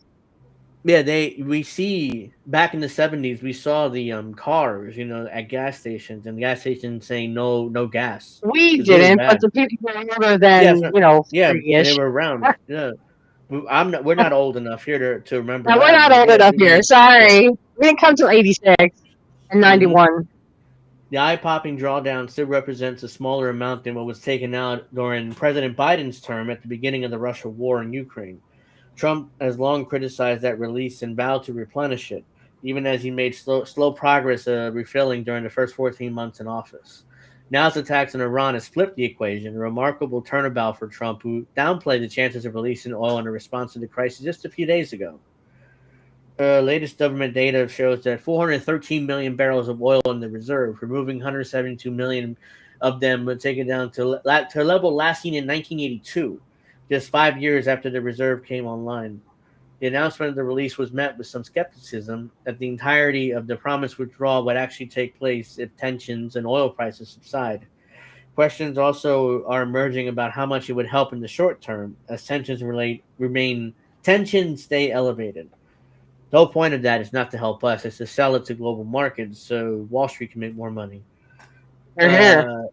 Yeah, we see back in the 70s. We saw the cars, at gas stations, and the gas stations saying no gas. We It's really didn't, but bad. the people who are older Yeah, than, so, yeah, they 3-ish. were around. Yeah, we're not old enough here to remember No, we're that, not but old yeah, enough here. yeah. Sorry. We didn't come till 86 and hmm 91. The eye-popping drawdown still represents a smaller amount than what was taken out during President Biden's term at the beginning of the Russia war in Ukraine. Trump has long criticized that release and vowed to replenish it, even as he made slow progress refilling during the first 14 months in office. Now his attacks on Iran has flipped the equation, a remarkable turnabout for Trump, who downplayed the chances of releasing oil in a response to the crisis just a few days ago. Latest government data shows that 413 million barrels of oil in the reserve, removing 172 million of them, but taken down to a level last seen in 1982, just 5 years after the reserve came online. The announcement of the release was met with some skepticism that the entirety of the promised withdrawal would actually take place if tensions and oil prices subside. Questions also are emerging about how much it would help in the short term, as tensions stay elevated. The whole point of that is not to help us; it's to sell it to global markets so Wall Street can make more money. They're here. Uh,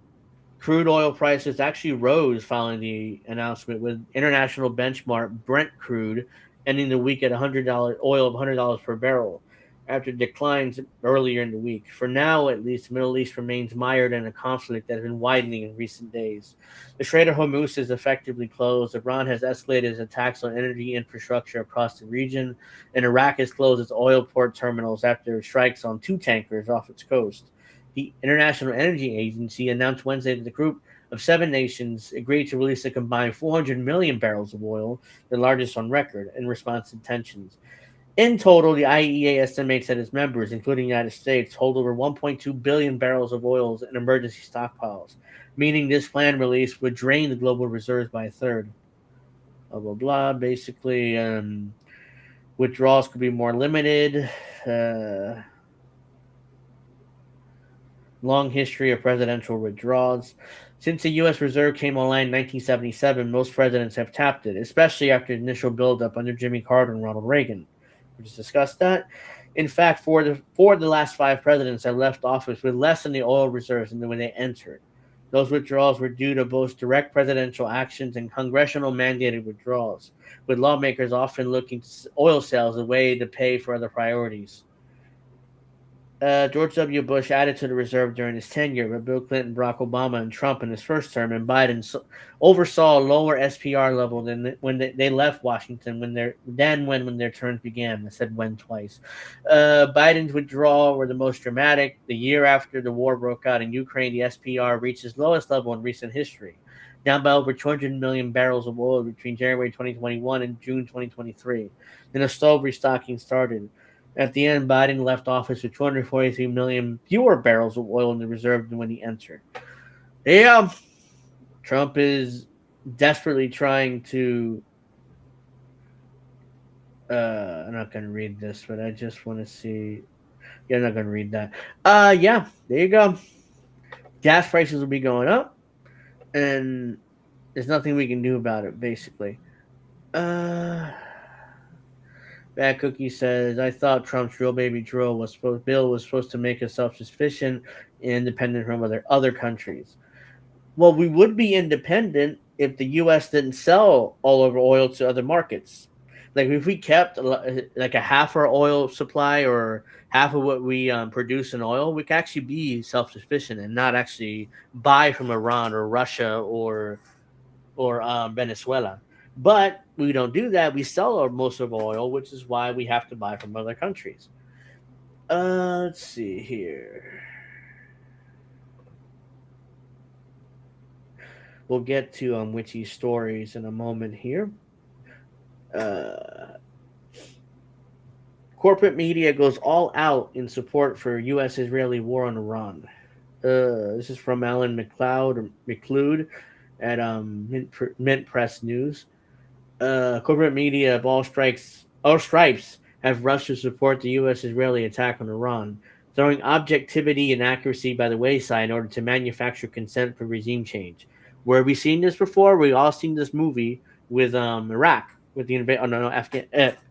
Crude oil prices actually rose following the announcement, with international benchmark Brent crude ending the week at oil of $100 per barrel after declines earlier in the week. For now, at least, the Middle East remains mired in a conflict that has been widening in recent days. The Strait of Hormuz is effectively closed. Iran has escalated its attacks on energy infrastructure across the region, and Iraq has closed its oil port terminals after strikes on 2 tankers off its coast. The International Energy Agency announced Wednesday that the group of 7 nations agreed to release a combined 400 million barrels of oil, the largest on record, in response to tensions. In total, the IEA estimates that its members, including the United States, hold over 1.2 billion barrels of oil in emergency stockpiles, meaning this planned release would drain the global reserves by a third. Blah, blah, blah. Basically, withdrawals could be more limited. Long history of presidential withdrawals. Since the U.S. Reserve came online in 1977, most presidents have tapped it, especially after the initial buildup under Jimmy Carter and Ronald Reagan. We just discussed that. In fact, four of the last 5 presidents have left office with less than the oil reserves than when they entered. Those withdrawals were due to both direct presidential actions and congressional mandated withdrawals, with lawmakers often looking to oil sales as a way to pay for other priorities. George W. Bush added to the reserve during his tenure, but Bill Clinton, Barack Obama, and Trump in his first term, and Biden oversaw a lower SPR level than when they left Washington when their terms began. I said when twice. Biden's withdrawal were the most dramatic. The year after the war broke out in Ukraine, the SPR reached its lowest level in recent history, down by over 200 million barrels of oil between January 2021 and June 2023. Then a slow restocking started. At the end, Biden left office with 243 million fewer barrels of oil in the reserve than when he entered. Yeah, Trump is desperately trying to. I'm not going to read this, but I just want to see. Yeah, I'm not going to read that. Yeah, there you go. Gas prices will be going up, and there's nothing we can do about it, basically. Bad Cookie says, I thought Trump's drill baby drill bill was supposed to make us self-sufficient and independent from other countries. Well, we would be independent if the U.S. didn't sell all of our oil to other markets. Like if we kept like a half our oil supply or half of what we produce in oil, we could actually be self-sufficient and not actually buy from Iran or Russia or Venezuela. But we don't do that. We sell most of our oil, which is why we have to buy from other countries. Let's see here. We'll get to Witchy stories in a moment here. Corporate media goes all out in support for U.S.-Israeli war on Iran. This is from Alan McLeod at Mint Press News. Corporate media of all stripes have rushed to support the U.S.-Israeli attack on Iran, throwing objectivity and accuracy by the wayside in order to manufacture consent for regime change. Where have we seen this before? We all seen this movie with Iraq, with the invasion. Oh no,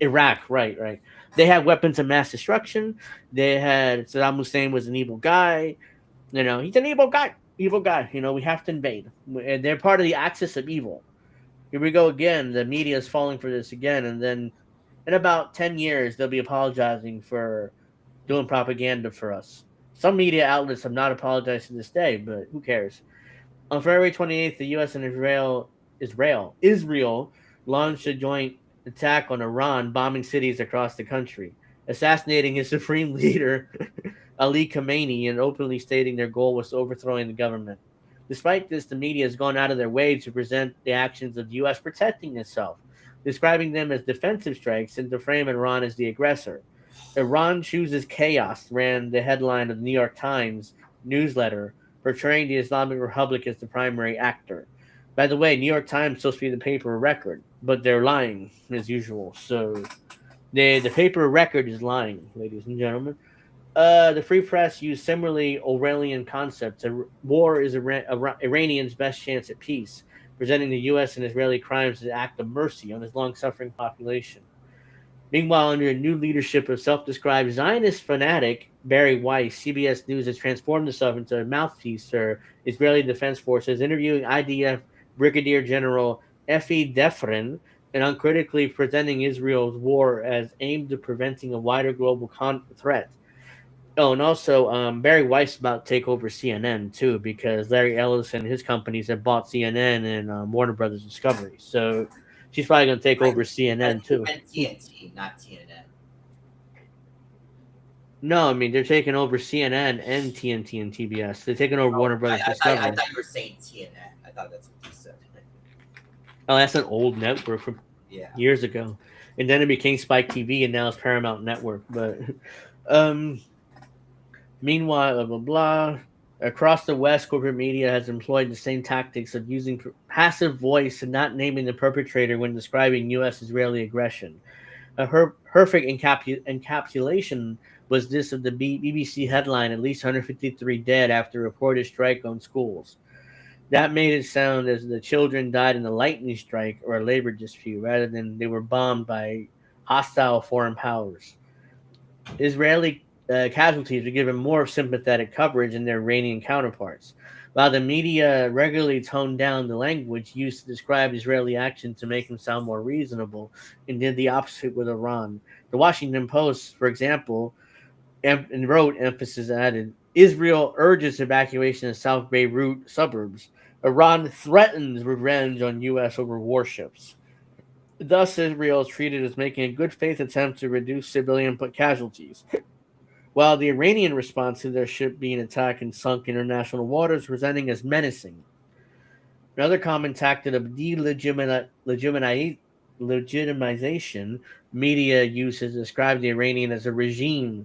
Iraq. Right. They had weapons of mass destruction. They had Saddam Hussein was an evil guy. He's an evil guy. Evil guy. We have to invade. And they're part of the axis of evil. Here we go again. The media is falling for this again, and then in about 10 years, they'll be apologizing for doing propaganda for us. Some media outlets have not apologized to this day, but who cares? On February 28th, the U.S. and Israel launched a joint attack on Iran, bombing cities across the country, assassinating his supreme leader, Ali Khamenei, and openly stating their goal was overthrowing the government. Despite this, the media has gone out of their way to present the actions of the U.S. protecting itself, describing them as defensive strikes and to frame Iran as the aggressor. Iran chooses chaos, ran the headline of the New York Times newsletter, portraying the Islamic Republic as the primary actor. By the way, New York Times is supposed to be the paper of record, but they're lying as usual. So the paper of record is lying, ladies and gentlemen. The Free Press used similarly Orwellian concepts. War is Iranians' best chance at peace, presenting the U.S. and Israeli crimes as an act of mercy on its long-suffering population. Meanwhile, under a new leadership of self-described Zionist fanatic Barry Weiss, CBS News has transformed itself into a mouthpiece for Israeli Defense Forces, interviewing IDF Brigadier General Efi Defrin and uncritically presenting Israel's war as aimed at preventing a wider global threat. Oh, and also Barry Weiss is about to take over CNN too, because Larry Ellison and his companies have bought CNN and Warner Brothers Discovery. So she's probably going to take over CNN too. TNT, not TNN. No, I mean they're taking over CNN and TNT and TBS. They're taking over Warner Brothers Discovery. I thought you were saying TNN. I thought that's what you said. Oh, that's an old network from years ago, and then it became Spike TV, and now it's Paramount Network. But meanwhile, blah, blah, blah. Across the West, corporate media has employed the same tactics of using passive voice and not naming the perpetrator when describing U.S.-Israeli aggression. A perfect encapsulation was this of the BBC headline, at least 153 dead after a reported strike on schools. That made it sound as the children died in a lightning strike or a labor dispute, rather than they were bombed by hostile foreign powers. Israeli casualties were given more sympathetic coverage than their Iranian counterparts, while the media regularly toned down the language used to describe Israeli action to make them sound more reasonable, and did the opposite with Iran. The Washington Post, for example, and wrote, emphasis added, Israel urges evacuation of South Beirut suburbs. Iran threatens revenge on U.S. over warships. Thus, Israel is treated as making a good faith attempt to reduce civilian casualties, while the Iranian response to their ship being attacked and sunk in international waters presenting as menacing. Another common tactic of legitimization media uses to describe the Iranian as a regime.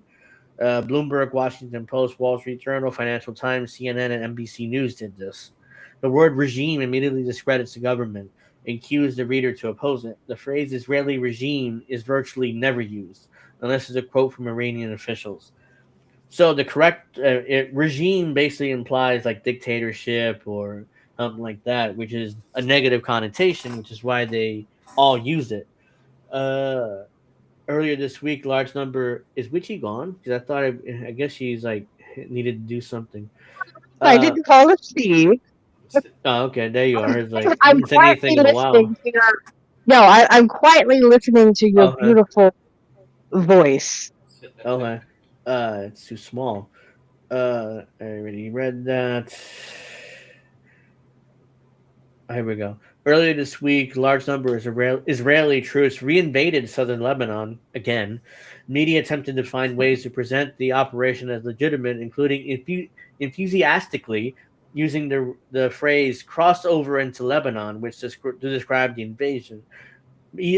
Bloomberg, Washington Post, Wall Street Journal, Financial Times, CNN, and NBC News did this. The word regime immediately discredits the government and cues the reader to oppose it. The phrase Israeli regime is virtually never used, unless it's a quote from Iranian officials. So the correct regime basically implies like dictatorship or something like that, which is a negative connotation, which is why they all use it. Earlier this week, large number is Witchy gone? Because I guess she's like needed to do something. I didn't call it Steve. Oh, okay, there you are. It's like I'm haven't said anything in a while. I'm quietly listening to your beautiful voice. Okay. It's too small. I already read that. Here we go. Earlier this week, large numbers of Israeli troops reinvaded southern Lebanon again. Media attempted to find ways to present the operation as legitimate, including enthusiastically using the phrase "crossed over into Lebanon," which to describe the invasion,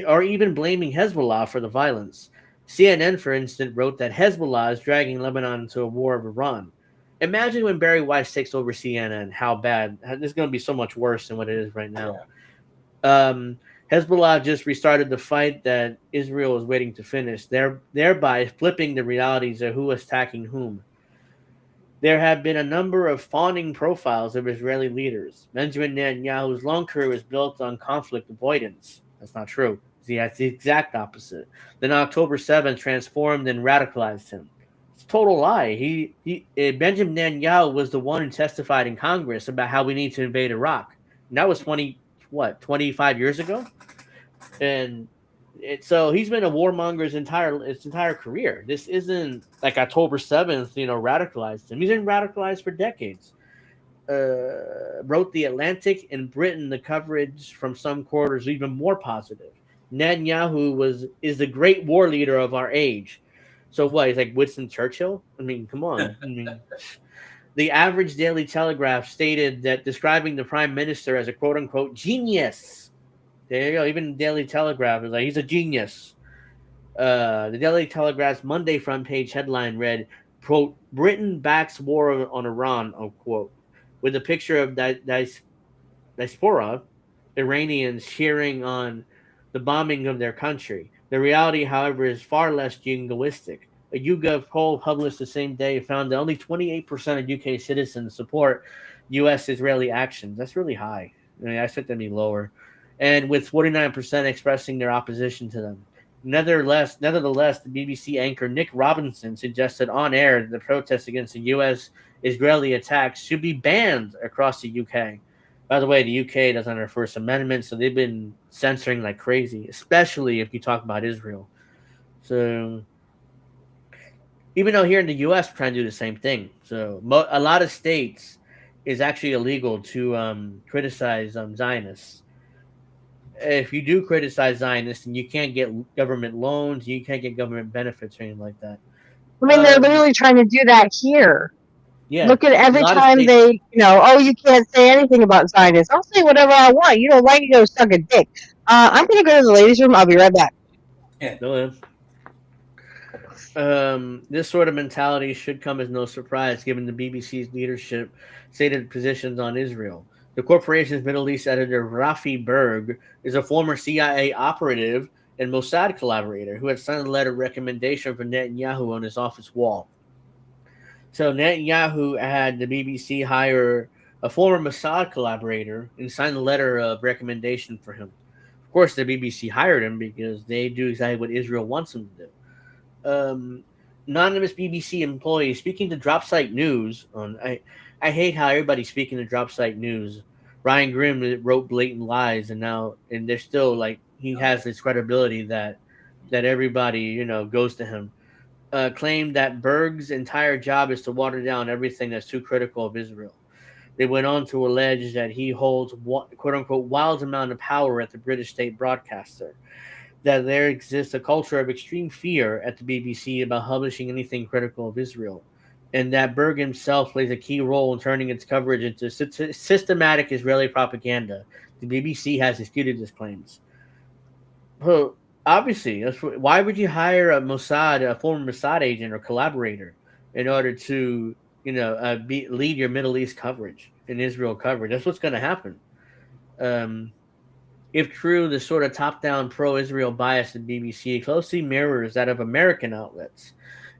or even blaming Hezbollah for the violence. CNN, for instance, wrote that Hezbollah is dragging Lebanon into a war of Iran. Imagine when Barry Weiss takes over CNN, how bad. This is going to be so much worse than what it is right now. Hezbollah just restarted the fight that Israel is waiting to finish, thereby flipping the realities of who is attacking whom. There have been a number of fawning profiles of Israeli leaders. Benjamin Netanyahu's long career was built on conflict avoidance. That's not true. That's the exact opposite. Then October 7th transformed and radicalized him. It's a total lie. Benjamin Netanyahu was the one who testified in Congress about how we need to invade Iraq. And that was 25 years ago? And so he's been a warmonger's entire career. This isn't like October 7th, radicalized him. He's been radicalized for decades. Wrote The Atlantic in Britain, the coverage from some quarters even more positive. Netanyahu is the great war leader of our age. So what? He's like Winston Churchill? I mean, come on. The Average Daily Telegraph stated that describing the prime minister as a quote-unquote genius. There you go. Even the Daily Telegraph is like, he's a genius. The Daily Telegraph's Monday front page headline read, quote, Britain backs war on Iran, unquote, with a picture of diaspora Iranians cheering on the bombing of their country. The reality, however, is far less jingoistic. A YouGov poll published the same day found that only 28% of UK citizens support U.S.-Israeli actions. That's really high. I mean, I expect them to be lower. And with 49% expressing their opposition to them. Nevertheless, the BBC anchor Nick Robinson suggested on air that the protests against the U.S.-Israeli attacks should be banned across the UK. By the way, the UK doesn't have a First Amendment, so they've been censoring like crazy, especially if you talk about Israel. So, even though here in the U.S. we're trying to do the same thing. So, a lot of states is actually illegal to criticize Zionists. If you do criticize Zionists, and you can't get government loans, you can't get government benefits or anything like that. I mean, they're literally trying to do that here. Yeah. Look at every time they, you can't say anything about Zionists. I'll say whatever I want. You don't like it, go suck a dick. I'm going to go to the ladies' room. I'll be right back. Yeah. This sort of mentality should come as no surprise, given the BBC's leadership stated positions on Israel. The corporation's Middle East editor, Rafi Berg, is a former CIA operative and Mossad collaborator who had signed a letter of recommendation for Netanyahu on his office wall. So Netanyahu had the BBC hire a former Mossad collaborator and sign a letter of recommendation for him. Of course, the BBC hired him because they do exactly what Israel wants them to do. Anonymous BBC employee speaking to Dropsite News on I hate how everybody's speaking to Dropsite News. Ryan Grimm wrote blatant lies, and they're still like he has this credibility that everybody goes to him. Claimed that Berg's entire job is to water down everything that's too critical of Israel. They went on to allege that he holds quote-unquote wild amount of power at the British state broadcaster, that there exists a culture of extreme fear at the BBC about publishing anything critical of Israel, and that Berg himself plays a key role in turning its coverage into systematic Israeli propaganda. The BBC has disputed his claims. Well, obviously, why would you hire a former Mossad agent or collaborator in order to, lead your Middle East coverage and Israel coverage? That's what's going to happen. If true, the sort of top-down pro-Israel bias in BBC closely mirrors that of American outlets.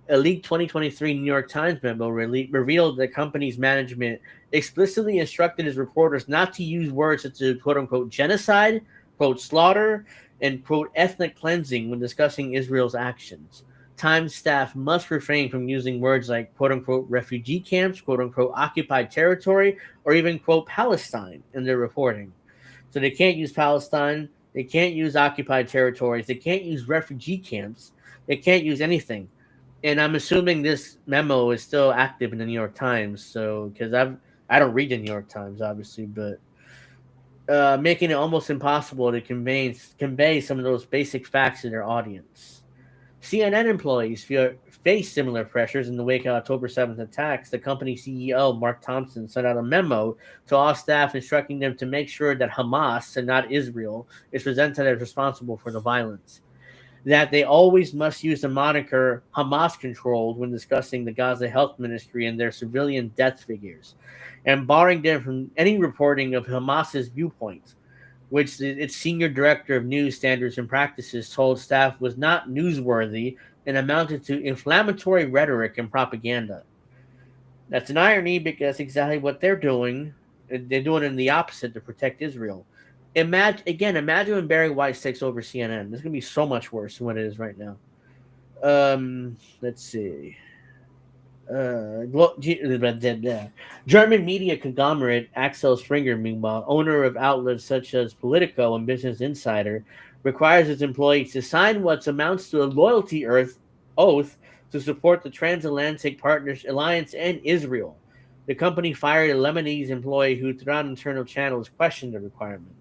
A leaked 2023 New York Times memo revealed that company's management explicitly instructed its reporters not to use words such as quote-unquote genocide, quote slaughter, and quote ethnic cleansing when discussing Israel's actions. Times staff must refrain from using words like quote-unquote refugee camps, quote-unquote occupied territory, or even quote Palestine in their reporting. So they can't use Palestine, they can't use occupied territories, they can't use refugee camps, they can't use anything. And I'm assuming this memo is still active in the New York Times, so because I don't read the New York Times, obviously, but making it almost impossible to convey some of those basic facts to their audience. CNN employees face similar pressures in the wake of October 7th attacks. The company CEO, Mark Thompson, sent out a memo to all staff instructing them to make sure that Hamas, and not Israel, is presented as responsible for the violence. that they always must use the moniker Hamas-controlled when discussing the Gaza Health Ministry and their civilian death figures, and barring them from any reporting of Hamas's viewpoints, which its senior director of news standards and practices told staff was not newsworthy and amounted to inflammatory rhetoric and propaganda. That's an irony because that's exactly what they're doing. They're doing it in the opposite to protect Israel. Imagine when Barry Weiss takes over CNN. This is going to be so much worse than what it is right now. Let's see. German media conglomerate Axel Springer, meanwhile, owner of outlets such as Politico and Business Insider, requires its employees to sign what amounts to a loyalty oath to support the transatlantic partnership alliance and Israel. The company fired a Lebanese employee who, throughout internal channels, questioned the requirement.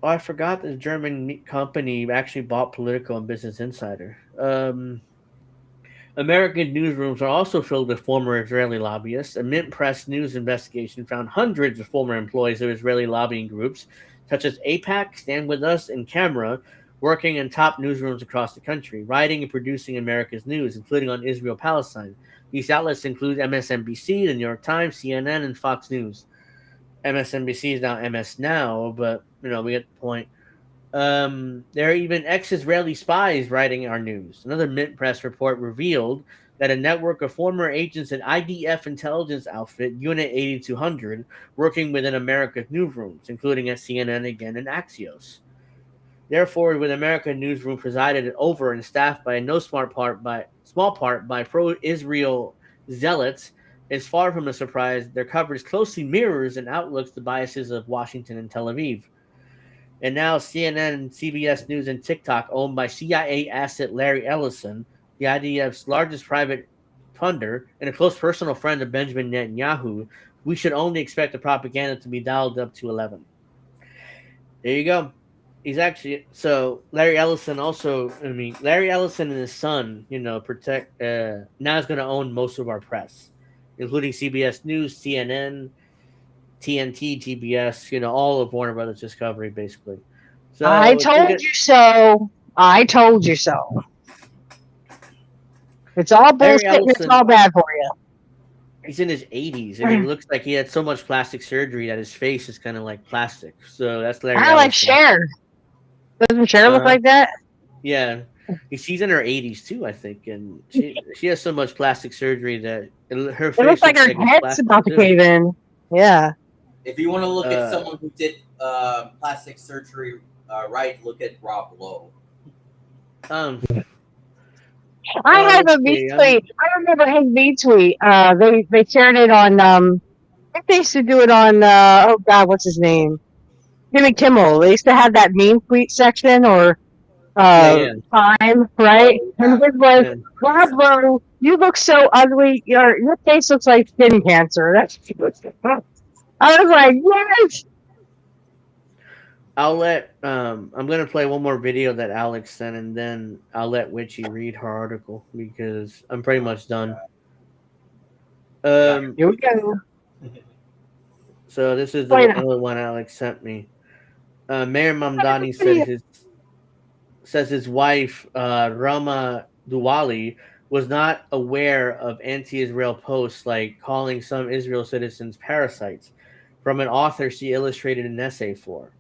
Oh, I forgot the German company actually bought Politico and Business Insider. American newsrooms are also filled with former Israeli lobbyists. A Mint Press news investigation found hundreds of former employees of Israeli lobbying groups, such as AIPAC, Stand With Us, and Camera, working in top newsrooms across the country, writing and producing America's news, including on Israel-Palestine. These outlets include MSNBC, the New York Times, CNN, and Fox News. MSNBC is now MS Now, but, we get the point. There are even ex-Israeli spies writing our news. Another Mint Press report revealed that a network of former agents at IDF intelligence outfit Unit 8200 working within America's newsrooms, including at CNN again and Axios. Therefore, with American newsroom presided over and staffed by no small part by pro-Israel zealots, it's far from a surprise their coverage closely mirrors and outlooks the biases of Washington and Tel Aviv. And now CNN, CBS News, and TikTok, owned by CIA asset Larry Ellison, the IDF's largest private funder and a close personal friend of Benjamin Netanyahu, we should only expect the propaganda to be dialed up to 11. There you go. He's actually Larry Ellison and his son, now is going to own most of our press, including CBS News, CNN, TNT, TBS, all of Warner Brothers Discovery, basically. So I told you so. I told you so. It's all bullshit and it's all bad for you. He's in his 80s, and he looks like he had so much plastic surgery that his face is kind of like plastic. So that's Larry Ellison. Like Cher. Doesn't Cher look like that? Yeah. She's in her 80s, too, I think. And she has so much plastic surgery that her face looks like her head's about to cave in. Yeah. If you want to look at someone who did plastic surgery right, look at Rob Lowe. I have a V-tweet. I remember his V-tweet. They shared it on, I think they used to do it on, oh God, what's his name? Jimmy Kimmel. They used to have that meme tweet section or Chime, right? And it was, Rob Lowe, you look so ugly. Your face looks like skin cancer. I was like, yes! I'll let I'm gonna play one more video that Alex sent, and then I'll let Witchy read her article because I'm pretty much done. Here we go. So this is the only one Alex sent me. Mayor Mamdani says his wife Rama Duwali was not aware of anti-Israel posts like calling some Israel citizens parasites from an author she illustrated an essay for.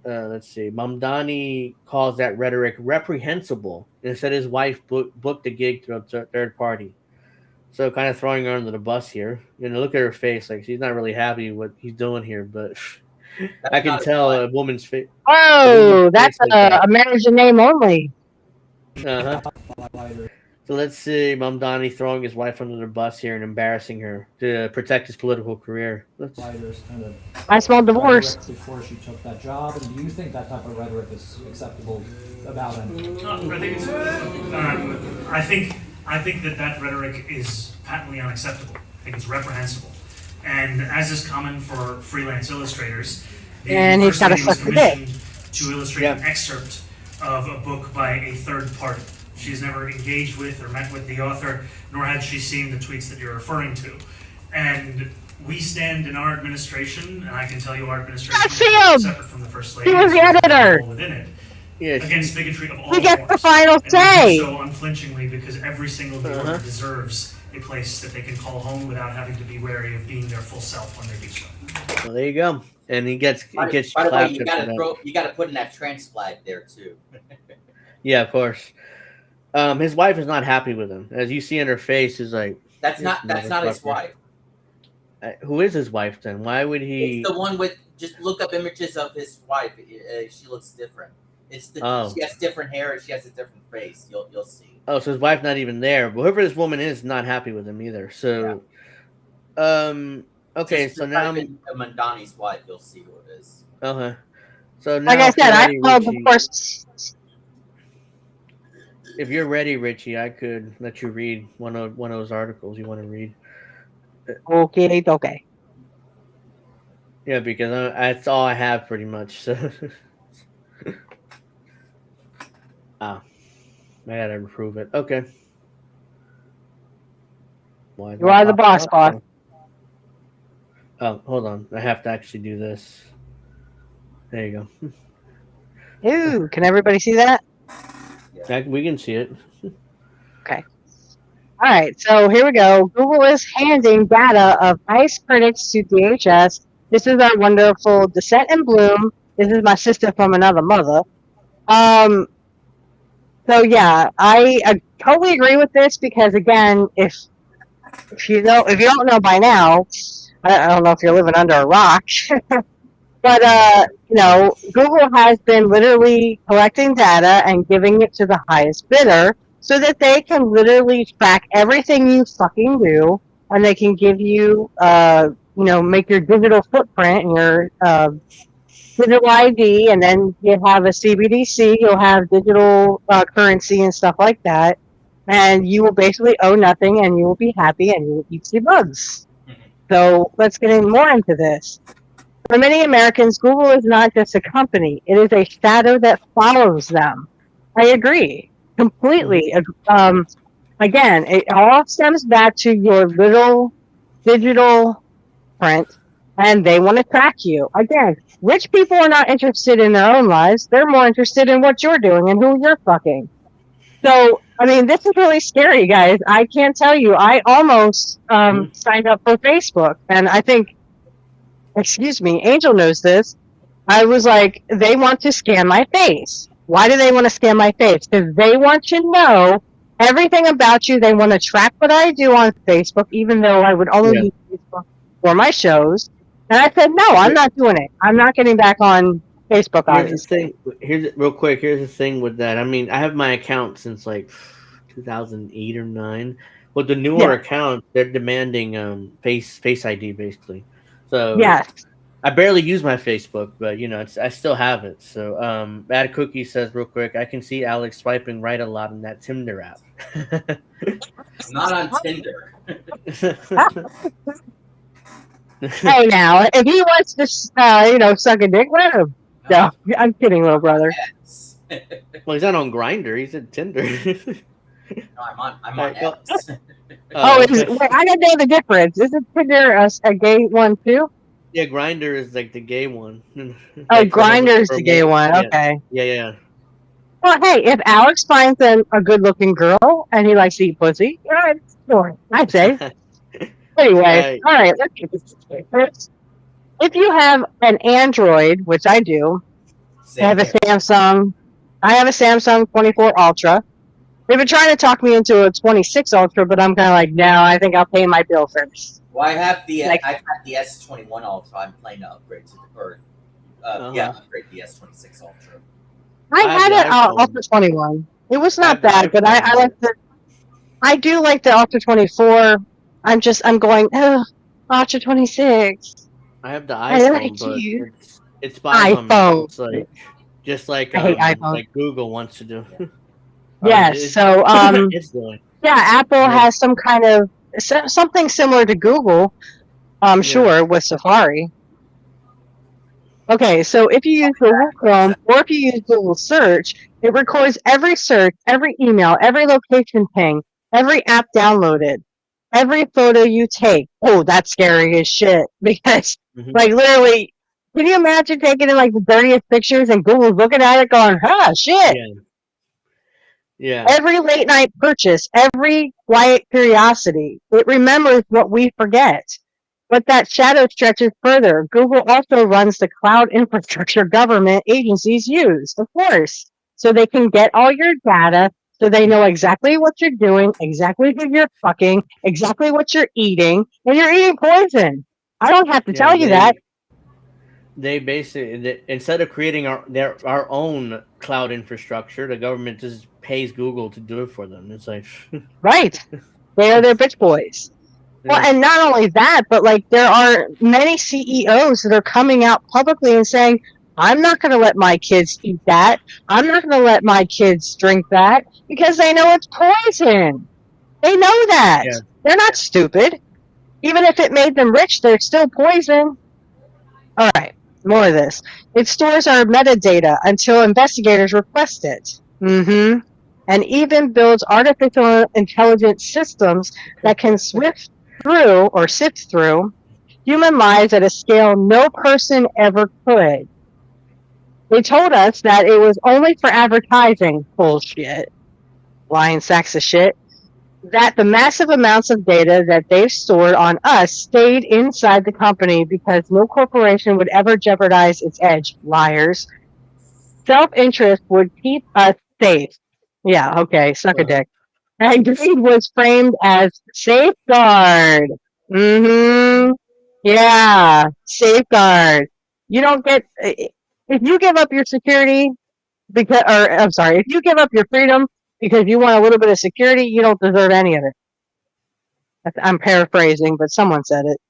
Let's see. Mamdani calls that rhetoric reprehensible and said his wife booked the gig through a third party. So kind of throwing her under the bus here. Look at her face. Like she's not really happy what he's doing here, but I can tell a woman's face. Oh, that's a marriage in name only. Uh-huh. So let's see Mamdani throwing his wife under the bus here and embarrassing her to protect his political career. I smell divorce. Before she took that job, and do you think that type of rhetoric is acceptable about him? I think that rhetoric is patently unacceptable. I think it's reprehensible. And as is common for freelance illustrators, the first lady was commissioned to illustrate an excerpt of a book by a third party. She's never engaged with or met with the author, nor had she seen the tweets that you're referring to. And we stand in our administration, and I can tell you our administration is separate from the First Lady. He was the editor. Within it, against bigotry of all He gets forms. the final And we say. do so unflinchingly because every single viewer deserves a place that they can call home without having to be wary of being their full self when they do so. Well, there you go. And he gets By the way, clapped you for gotta that. you gotta put in that trans flag there too. Yeah, of course. His wife is not happy with him. As you see in her face, is like That's not his wife. Who is his wife then? Why would he? It's the one with. Just look up images of his wife. She looks different. She has different hair. She has a different face. You'll see. Oh, so his wife's not even there. But whoever this woman is not happy with him either. So, okay. Just So now I'm Mandani's wife. You'll see who it is. okay. So now, Like I said, I called the first. If you're ready, Richie, I could let you read one of those articles you want to read. Okay. Yeah, because that's all I have pretty much. So, I gotta improve it. Okay. You are the boss. Oh, hold on. I have to actually do this. There you go. Ooh, can everybody see that? We can see it. Okay. All right, so here we go. Google is handing data of ICE critics to DHS. This is our wonderful Descent in Bloom. This is my sister from another mother. So yeah, I totally agree with this because again, if you don't know by now, I don't know if you're living under a rock, but Google has been literally collecting data and giving it to the highest bidder so that they can literally track everything you fucking do, and they can give you, make your digital footprint and your digital ID, and then you have a CBDC, you'll have digital currency and stuff like that, and you will basically owe nothing, and you will be happy, and you will eat your bugs. So let's get more into this. For many Americans, Google is not just a company; it is a shadow that follows them. I agree completely. Again, it all stems back to your little digital print, and they want to track you. Again, rich people are not interested in their own lives; they're more interested in what you're doing and who you're fucking. So, I mean, this is really scary, guys. I can't tell you. I almost signed up for Facebook, and I think. Excuse me, Angel knows this. I was like, they want to scan my face. Why do they want to scan my face? Because they want to know everything about you. They want to track what I do on Facebook, even though I would only use Facebook for my shows. And I said, no, I'm not doing it. I'm not getting back on Facebook. Here's the thing. Here's the thing with that. I mean, I have my account since like 2008 or 9. With the newer account, they're demanding face ID basically. So yes. I barely use my Facebook, but I still have it. So Bad Cookie says real quick, I can see Alex swiping right a lot in that Tinder app. Not on Tinder. Hey now, if he wants to suck a dick, let him. No, I'm kidding, little brother. Well, he's not on Grindr, he's at Tinder. No, I'm on X. Wait, I don't know the difference. Isn't Tinder a gay one too? Yeah, Grindr is like the gay one. Oh, Grindr's the gay one. Okay. Yeah. Well, hey, if Alex finds a good-looking girl and he likes to eat pussy, sure, I'd say. Anyway, all right, let's get this straight. If you have an Android, which I do, I have a Samsung 24 Ultra. They've been trying to talk me into a 26 Ultra, but I'm kind of like, no, I think I'll pay my bill first. Well, I have the S21 Ultra. I'm planning to upgrade to upgrade the S26 Ultra. I had an Ultra 21. It was not bad, but I like I do like the Ultra 24. I'm going, Ultra 26. I have the iPhone, but it's by iPhone. It's like just like like Google wants to do. Yes. So Apple has some kind of something similar to Google. I'm sure with Safari. Okay, so if you use Google Chrome or if you use Google Search, it records every search, every email, every location ping, every app downloaded, every photo you take. Oh, that's scary as shit because, like, literally, Can you imagine taking in like the dirtiest pictures and Google's looking at it going, shit. Yeah. Every late night purchase, every quiet curiosity, it remembers what we forget. But that shadow stretches further. Google also runs the cloud infrastructure government agencies use, of course. So they can get all your data, so they know exactly what you're doing, exactly who you're fucking, exactly what you're eating, and you're eating poison. I don't have to tell you that. They basically, instead of creating our own cloud infrastructure, the government just pays Google to do it for them. It's like right. They are their bitch boys. Well, and not only that, but like there are many CEOs that are coming out publicly and saying, I'm not going to let my kids eat that. I'm not going to let my kids drink that because they know it's poison. They know that. Yeah. They're not stupid. Even if it made them rich, they're still poison. All right, more of this. It stores our metadata until investigators request it. Mm-hmm. And even builds artificial intelligence systems that can sift through human lives at a scale no person ever could. They told us that it was only for advertising. Bullshit. Lying sacks of shit. That the massive amounts of data that they've stored on us stayed inside the company because no corporation would ever jeopardize its edge. Liars. Self-interest would keep us safe. Yeah, okay, suck a dick. And greed was framed as safeguard. Mm-hmm. Yeah, safeguard. You don't get, if you give up your security if you give up your freedom because you want a little bit of security, you don't deserve any of it. I'm paraphrasing, but someone said it.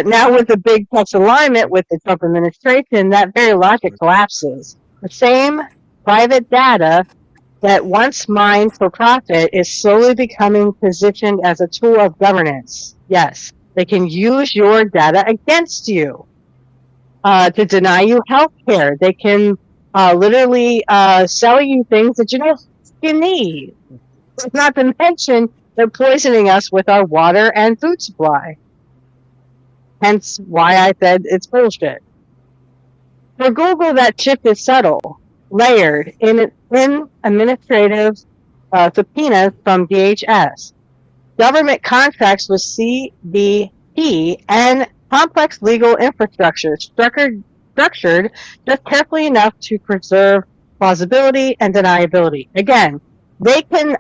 Now with the big text alignment with the Trump administration, that very logic collapses. The same private data that once mined for profit is slowly becoming positioned as a tool of governance. Yes, they can use your data against you to deny you health care. They can literally sell you things that you don't need. Not to mention, they're poisoning us with our water and food supply. Hence why I said it's bullshit. For Google, that shift is subtle, layered in administrative subpoenas from DHS, government contracts with CBP, and complex legal infrastructure structured just carefully enough to preserve plausibility and deniability. Again, they can,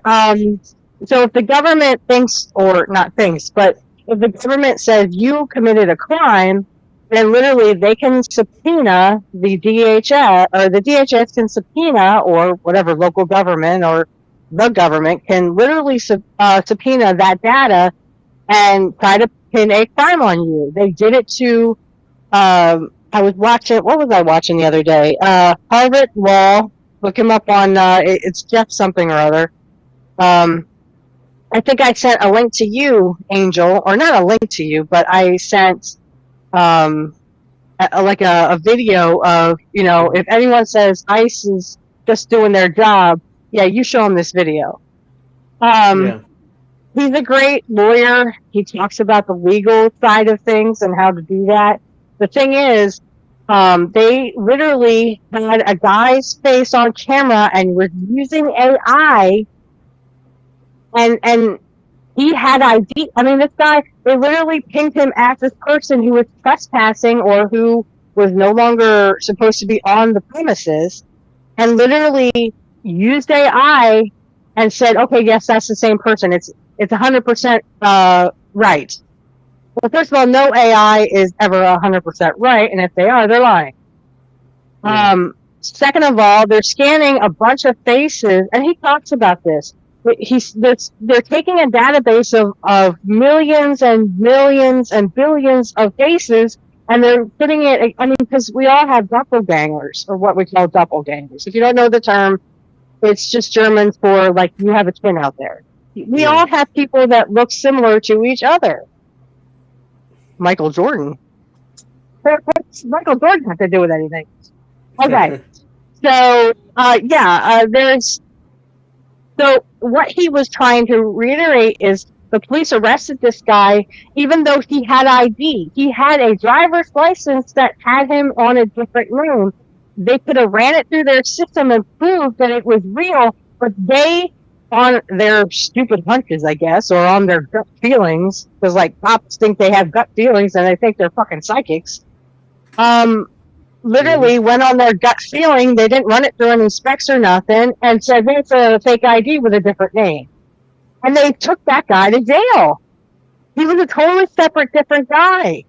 so if the government thinks, or not thinks, but if the government says you committed a crime, then literally they can subpoena the DHS, or the DHS can subpoena, or whatever local government or the government can literally subpoena that data and try to pin a crime on you. They did it to, I was watching, what was I watching the other day? Harvard Law, look him up on, it's Jeff something or other. I think I sent a link to you, Angel, or not a link to you, but I sent like a video of, if anyone says ICE is just doing their job, yeah, you show them this video. He's a great lawyer. He talks about the legal side of things and how to do that. The thing is, they literally had a guy's face on camera and was using AI, and he had ID. I mean, this guy, they literally pinged him as this person who was trespassing or who was no longer supposed to be on the premises, and literally used AI and said, okay, yes, that's the same person. It's 100% right. Well, first of all, no AI is ever 100% right, and if they are, they're lying. Second of all, they're scanning a bunch of faces, and he talks about this. They're taking a database of millions and millions and billions of faces, and they're putting it, I mean, because we all have doppelgangers, or what we call doppelgangers. If you don't know the term, it's just German for, like, you have a twin out there. We all have people that look similar to each other. Michael Jordan. What's Michael Jordan have to do with anything? Okay. So, so what he was trying to reiterate is The police arrested this guy even though he had ID. He had a driver's license that had him on a different name. They could have ran it through their system and proved that it was real, but they, on their stupid hunches, I guess, or on their gut feelings, because like cops think they have gut feelings and they think they're fucking psychics, literally went on their gut feeling. They didn't run it through any specs or nothing and said, it's a fake ID with a different name. And they took that guy to jail. He was a totally separate, different guy.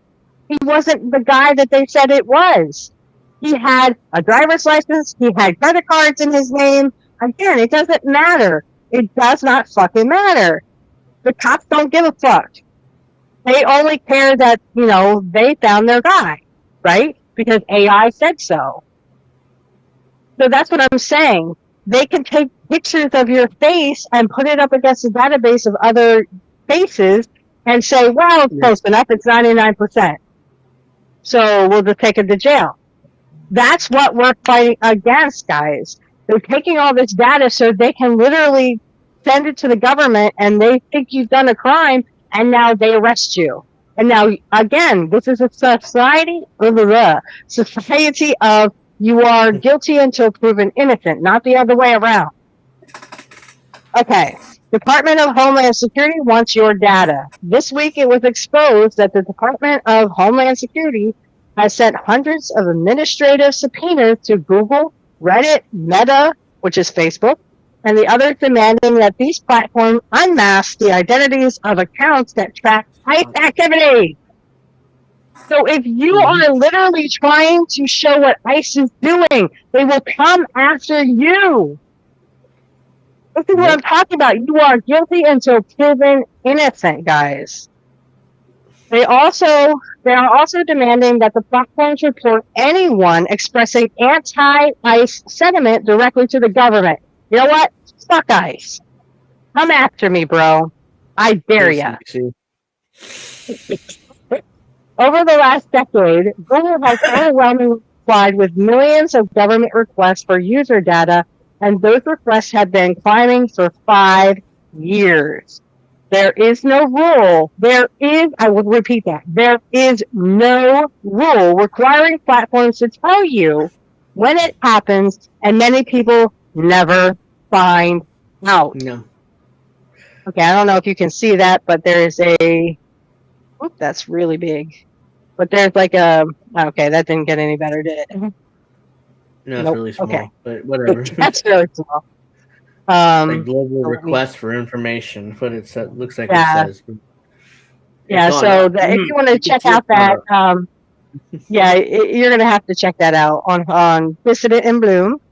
He wasn't the guy that they said it was. He had a driver's license. He had credit cards in his name. Again, it doesn't matter. It does not fucking matter. The cops don't give a fuck. They only care that, they found their guy, right? Because AI said so. So that's what I'm saying. They can take pictures of your face and put it up against a database of other faces and say, well, it's close enough. It's 99%. So we'll just take it to jail. That's what we're fighting against, guys. They're taking all this data so they can literally send it to the government and they think you've done a crime and now they arrest you. And now, again, this is a society of you are guilty until proven innocent, not the other way around. Okay. Department of Homeland Security wants your data. This week it was exposed that the Department of Homeland Security has sent hundreds of administrative subpoenas to Google, Reddit, Meta, which is Facebook, and the others, demanding that these platforms unmask the identities of accounts that track ICE activity. So if you are literally trying to show what ICE is doing, they will come after you. This is what I'm talking about. You are guilty until proven innocent, guys. They are also demanding that the platforms report anyone expressing anti-ICE sentiment directly to the government. You know what? Fuck ICE. Come after me, bro. I dare ya. Over the last decade, Google has overwhelmingly complied with millions of government requests for user data, and those requests have been climbing for 5 years. There is no rule. I will repeat that. There is no rule requiring platforms to tell you when it happens, and many people never find out. No. Okay, I don't know if you can see that, but there is that's really big. But there's like okay, that didn't get any better, did it? No, it's Nope. really small, Okay. but whatever. That's really small. Like global request for information, but it looks like it says. Yeah, so if you want to check out that, you're going to have to check that out on Dissident in Bloom.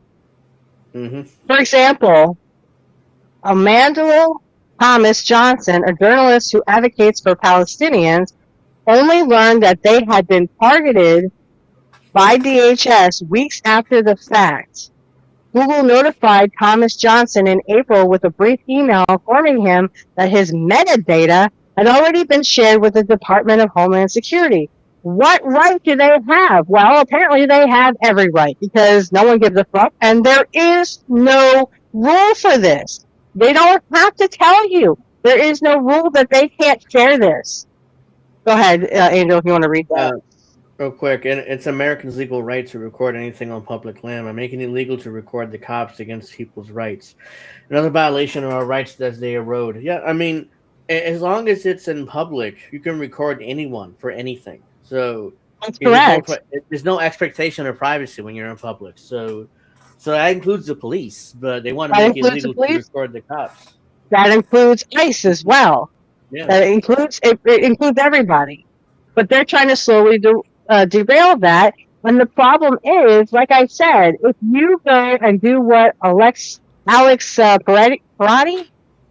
Mm-hmm. For example, Amanda Thomas Johnson, a journalist who advocates for Palestinians, only learned that they had been targeted by DHS weeks after the fact. Google notified Thomas Johnson in April with a brief email informing him that his metadata had already been shared with the Department of Homeland Security. What right do they have? Well, apparently they have every right because no one gives a fuck, and there is no rule for this. They don't have to tell you. There is no rule that they can't share this. Go ahead, Angel, if you want to read that. Real quick, and it's Americans' legal right to record anything on public land by making it illegal to record the cops against people's rights. Another violation of our rights as they erode. Yeah, I mean, as long as it's in public, you can record anyone for anything. So that's correct. There's no expectation of privacy when you're in public. So that includes the police, but they want to make it illegal to record the cops. That includes ICE as well. Yeah. That includes it includes everybody. But they're trying to slowly derail that. And the problem is, like I said, if you go and do what Alex Peretti,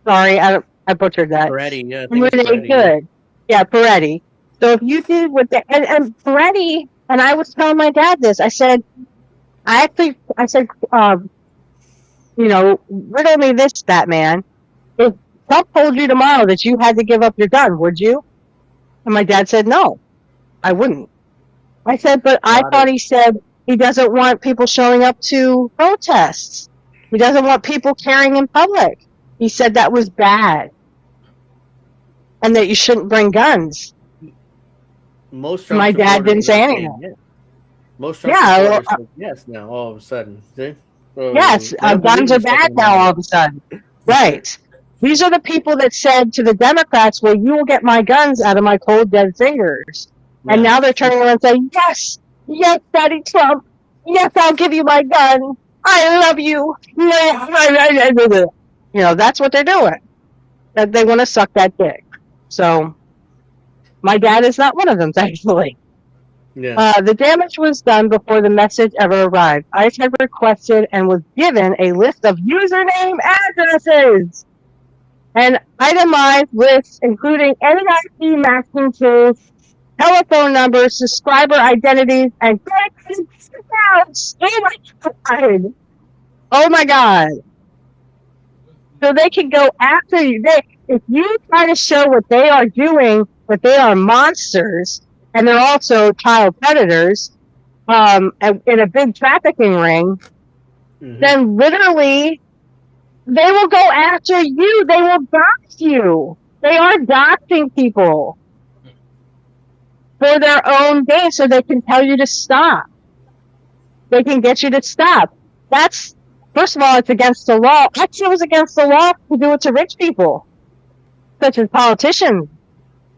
sorry, I butchered that. Peretti, yeah. Really good. Yeah, Peretti. So if you did what and Peretti, and I was telling my dad this, I said, riddle me this, Batman. If Trump told you tomorrow that you had to give up your gun, would you? And my dad said, no, I wouldn't. I said, but I thought he said he doesn't want people showing up to protests. He doesn't want people carrying in public. He said that was bad. and that you shouldn't bring guns. Most Trump My dad didn't say supporters are anything. saying yes. Most Trump Yeah, supporters say yes now, all of a sudden. See? So yes, they don't believe guns in are the bad Second now all Amendment. of a sudden. Right. These are the people that said to the Democrats, well, you will get my guns out of my cold, dead fingers. And Yeah. now they're turning around and saying, yes, yes, Daddy Trump. Yes, I'll give you my gun. I love you. You know, that's what they're doing. That they want to suck that dick. So my dad is not one of them, thankfully. Yeah. The damage was done before the message ever arrived. ICE had requested and was given a list of username addresses and itemized lists including NIP masking tools, telephone numbers, subscriber identities, and dedicated accounts. Oh my god! Oh my god! So they can go after you. If you try to show what they are doing, that they are monsters, and they're also child predators, in a big trafficking ring, then literally they will go after you. They will dox you. They are doxing people for their own gain so they can tell you to stop. They can get you to stop. That's, first of all, it's against the law. Actually, it was against the law to do it to rich people, such as politicians.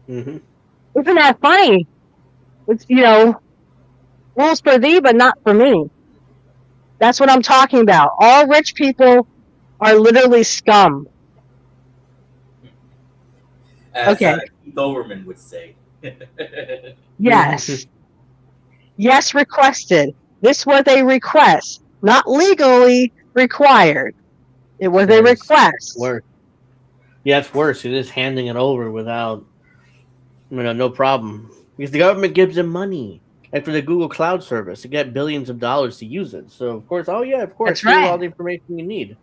Mm-hmm. Isn't that funny? It's, you know, rules for thee, but not for me. That's what I'm talking about. All rich people are literally scum. As Okay. Keith Olbermann would say. Yes. Yes, requested. This was a request, not legally required. It was a request. Worse. Yeah, it's worse. You're just handing it over without, no problem. Because the government gives them money. Like for the Google Cloud service, to get billions of dollars to use it. So, of course, That's here's right. all the information you need.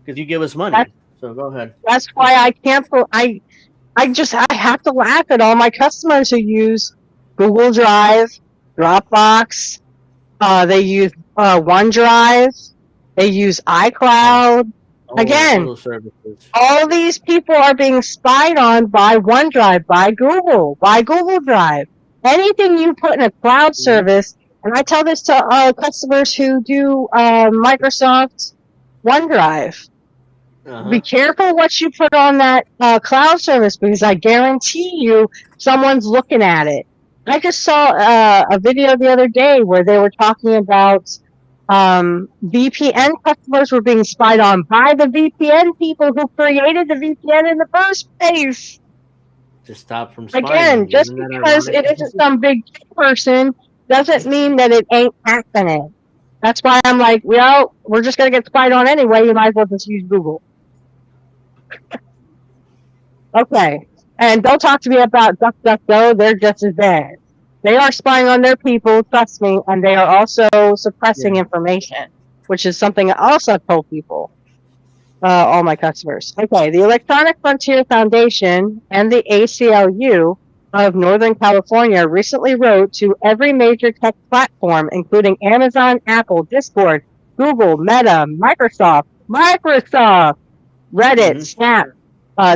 Because you give us money. So go ahead. That's why I can't. I have to laugh at all my customers who use Google Drive, Dropbox. They use OneDrive. They use iCloud. Again, all these people are being spied on by OneDrive, by Google Drive. Anything you put in a cloud service, and I tell this to customers who do Microsoft OneDrive. Be careful what you put on that cloud service, because I guarantee you someone's looking at it. I just saw a video the other day where they were talking about VPN customers were being spied on by the VPN people who created the VPN in the first place. To stop from spying. Again, just because it isn't some big person doesn't mean that it ain't happening. That's why I'm like, well, we're just going to get spied on anyway. You might as well just use Google. Okay. And don't talk to me about DuckDuckGo. They're just as bad. They are spying on their people, trust me, and they are also suppressing information, which is something I also told people, all my customers. Okay, the Electronic Frontier Foundation and the ACLU of Northern California recently wrote to every major tech platform, including Amazon, Apple, Discord, Google, Meta, Microsoft, Reddit, Snap,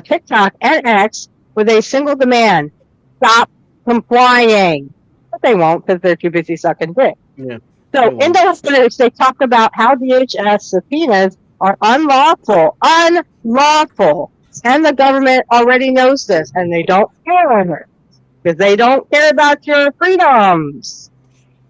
TikTok, and X, with a single demand: stop complying. But they won't, because they're too busy sucking dick. Yeah. So in those minutes, they talked about how DHS subpoenas are unlawful, and the government already knows this, and they don't care, because they don't care about your freedoms.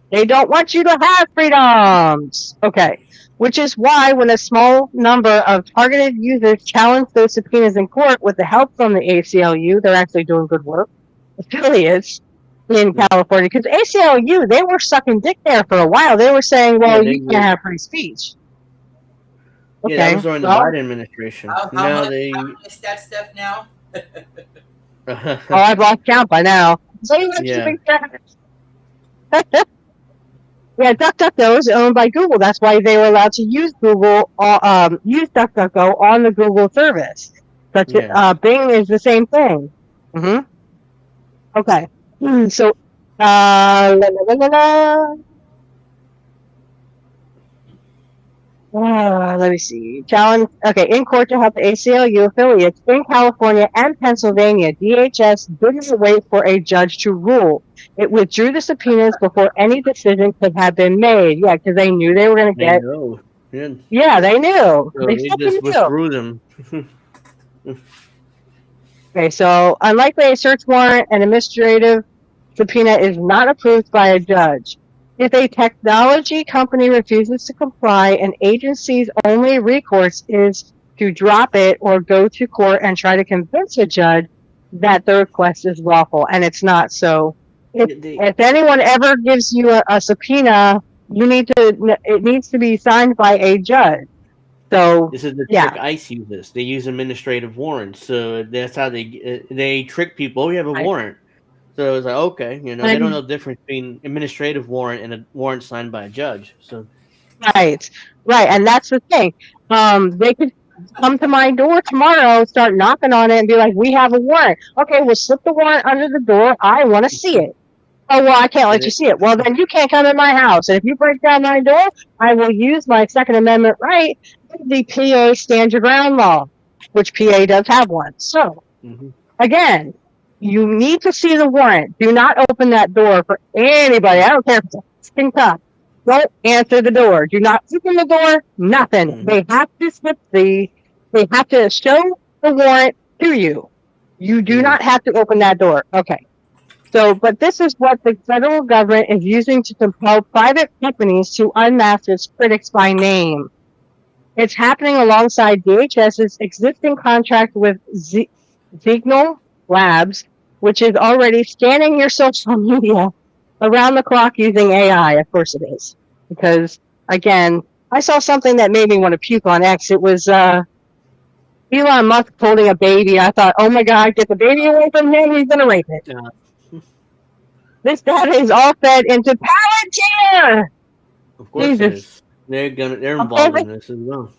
They don't want you to have freedoms. Okay. Which is why when a small number of targeted users challenge those subpoenas in court with the help from the ACLU, they're actually doing good work, affiliates in California. Because ACLU, they were sucking dick there for a while. They were saying, well, you can't have free speech. Okay. Yeah, that was during the Biden administration. How much is that stuff now? Oh, I've lost count by now. Yeah, DuckDuckGo is owned by Google. That's why they were allowed to use use DuckDuckGo on the Google service. Bing is the same thing. Okay. So, Let me see. Challenge. Okay, in court to help the ACLU affiliates in California and Pennsylvania, DHS didn't wait for a judge to rule. It withdrew the subpoenas before any decision could have been made. Yeah, because they knew they were going to get. know. Yeah. Yeah, they knew. So They they fucking just knew. withdrew them. Okay, so unlikely a search warrant and administrative subpoena is not approved by a judge. If a technology company refuses to comply, an agency's only recourse is to drop it or go to court and try to convince a judge that the request is lawful, and it's not. So if anyone ever gives you a subpoena, it needs to be signed by a judge. So This is the yeah. trick ICE uses. They use administrative warrants, so that's how they trick people. Oh, you have a Right. warrant, so it's like okay, they don't And- know the difference between administrative warrant and a warrant signed by a judge. So Right, and that's the thing. They could come to my door tomorrow, start knocking on it, and be like, "We have a warrant." Okay, we'll slip the warrant under the door. I want to see it. Oh well, I can't let you see it. Well, then you can't come in my house. And if you break down my door, I will use my Second Amendment right, the PA stand your ground law, which PA does have one. So again, you need to see the warrant. Do not open that door for anybody. I don't care if it's a fucking cop. Don't answer the door. Do not open the door. Nothing. They have to they have to show the warrant to you. You do not have to open that door. Okay. So, but this is what the federal government is using to compel private companies to unmask its critics by name. It's happening alongside DHS's existing contract with Signal Labs, which is already scanning your social media around the clock using AI. Of course it is. Because, again, I saw something that made me want to puke on X. It was Elon Musk holding a baby. I thought, oh my God, get the baby away from him. He's going to rape it. This data is all fed into Palantir. of course it is. They're involved in this as well.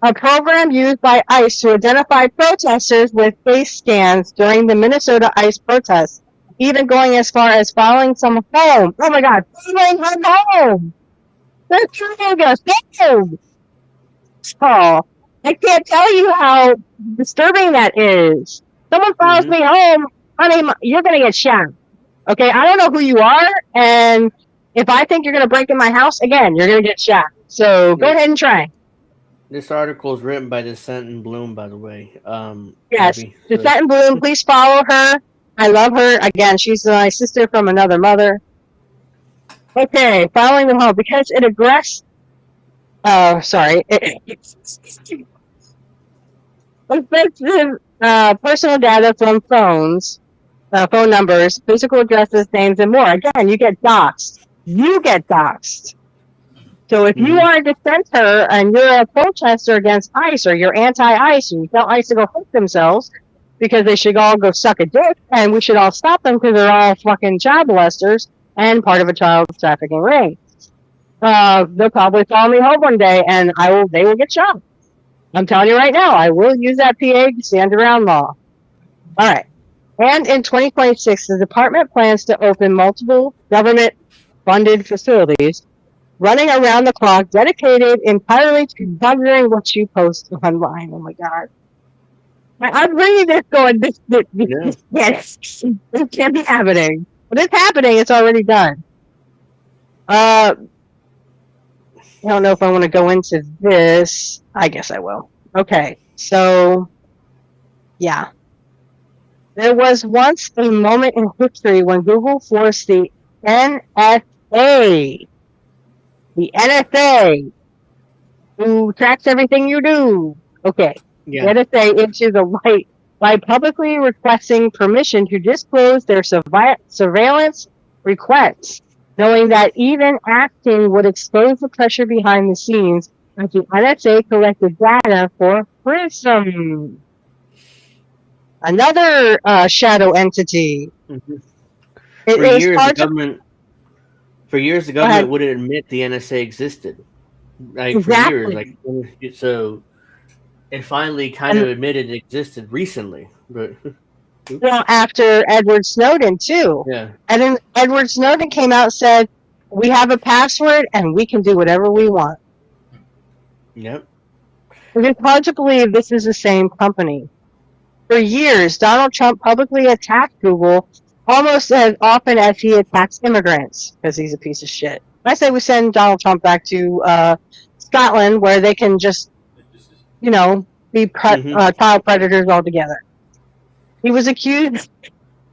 A program used by ICE to identify protesters with face scans during the Minnesota ICE protests, even going as far as following some home. Oh my God, following them home. They're trying us home. Oh, I can't tell you how disturbing that is. Someone follows me home, honey, you're going to get shot. Okay, I don't know who you are, and if I think you're going to break in my house, again, you're going to get shot. So go ahead and try. This article is written by Descent and Bloom, by the way. Yes, Abby, Descent and Bloom, please follow her. I love her. Again, she's my sister from another mother. Okay, following them home because it aggressed. Sorry. Offensive personal data from phones. Phone numbers, physical addresses, names, and more. Again, you get doxxed. So if you are a dissenter and you're a protester against ICE or you're anti-ICE and you tell ICE to go fuck themselves because they should all go suck a dick and we should all stop them because they're all fucking child molesters and part of a child trafficking ring, they'll probably follow me home one day and they will get shot. I'm telling you right now, I will use that PA stand around law. All right. And in 2026, the department plans to open multiple government-funded facilities running around the clock, dedicated entirely to monitoring what you post online. Oh my God. I'm reading this going, this can't be happening. But it's happening, it's already done. I don't know if I want to go into this. I guess I will. Okay, so, yeah. There was once a moment in history when Google forced the NSA, who tracks everything you do, the NSA into the light by publicly requesting permission to disclose their surveillance requests, knowing that even acting would expose the pressure behind the scenes as the NSA collected data for PRISM. Another shadow entity. For years, the government wouldn't admit the NSA existed. For years, so it finally kind of admitted it existed recently. But well, after Edward Snowden too. Yeah. And then Edward Snowden came out and said, "We have a password and we can do whatever we want." Yep. It's hard to believe this is the same company. For years, Donald Trump publicly attacked Google almost as often as he attacks immigrants because he's a piece of shit. I say we send Donald Trump back to Scotland where they can just, be child predators altogether. He has accused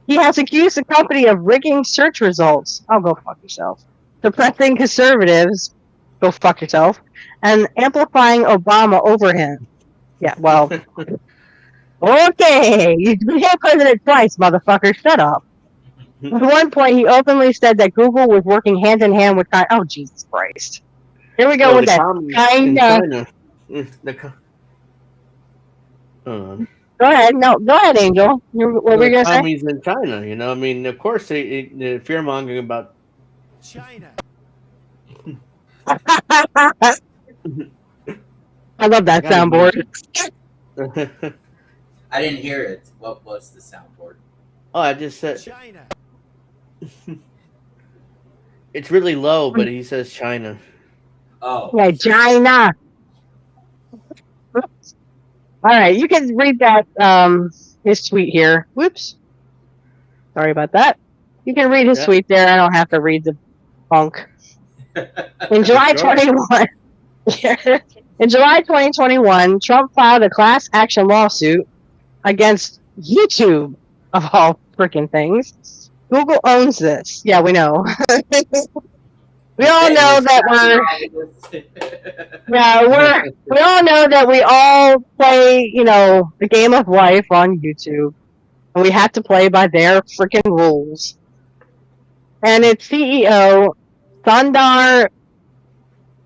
the company of rigging search results. Oh, go fuck yourself. Suppressing conservatives. Go fuck yourself. And amplifying Obama over him. Yeah, well. Okay, you became president twice, motherfucker. Shut up. At one point, he openly said that Google was working hand in hand with China. Oh, Jesus Christ. Here we go with that. China. Go ahead. No, go ahead, Angel. What were you going to say? Commies in China, I mean, of course, they're fear-mongering about China. I love that soundboard. I didn't hear it. What was the soundboard? Oh, I just said China. it's really low, but he says China. Oh. Yeah, China. All right, you can read that his tweet here. Whoops. Sorry about that. You can read his tweet there. I don't have to read the funk. In July 21, in July 2021, Trump filed a class action lawsuit against YouTube, of all freaking things. Google owns this. Yeah, we know. We all know that we all know that we all play, the game of life on YouTube. And we have to play by their freaking rules. And its CEO, Sundar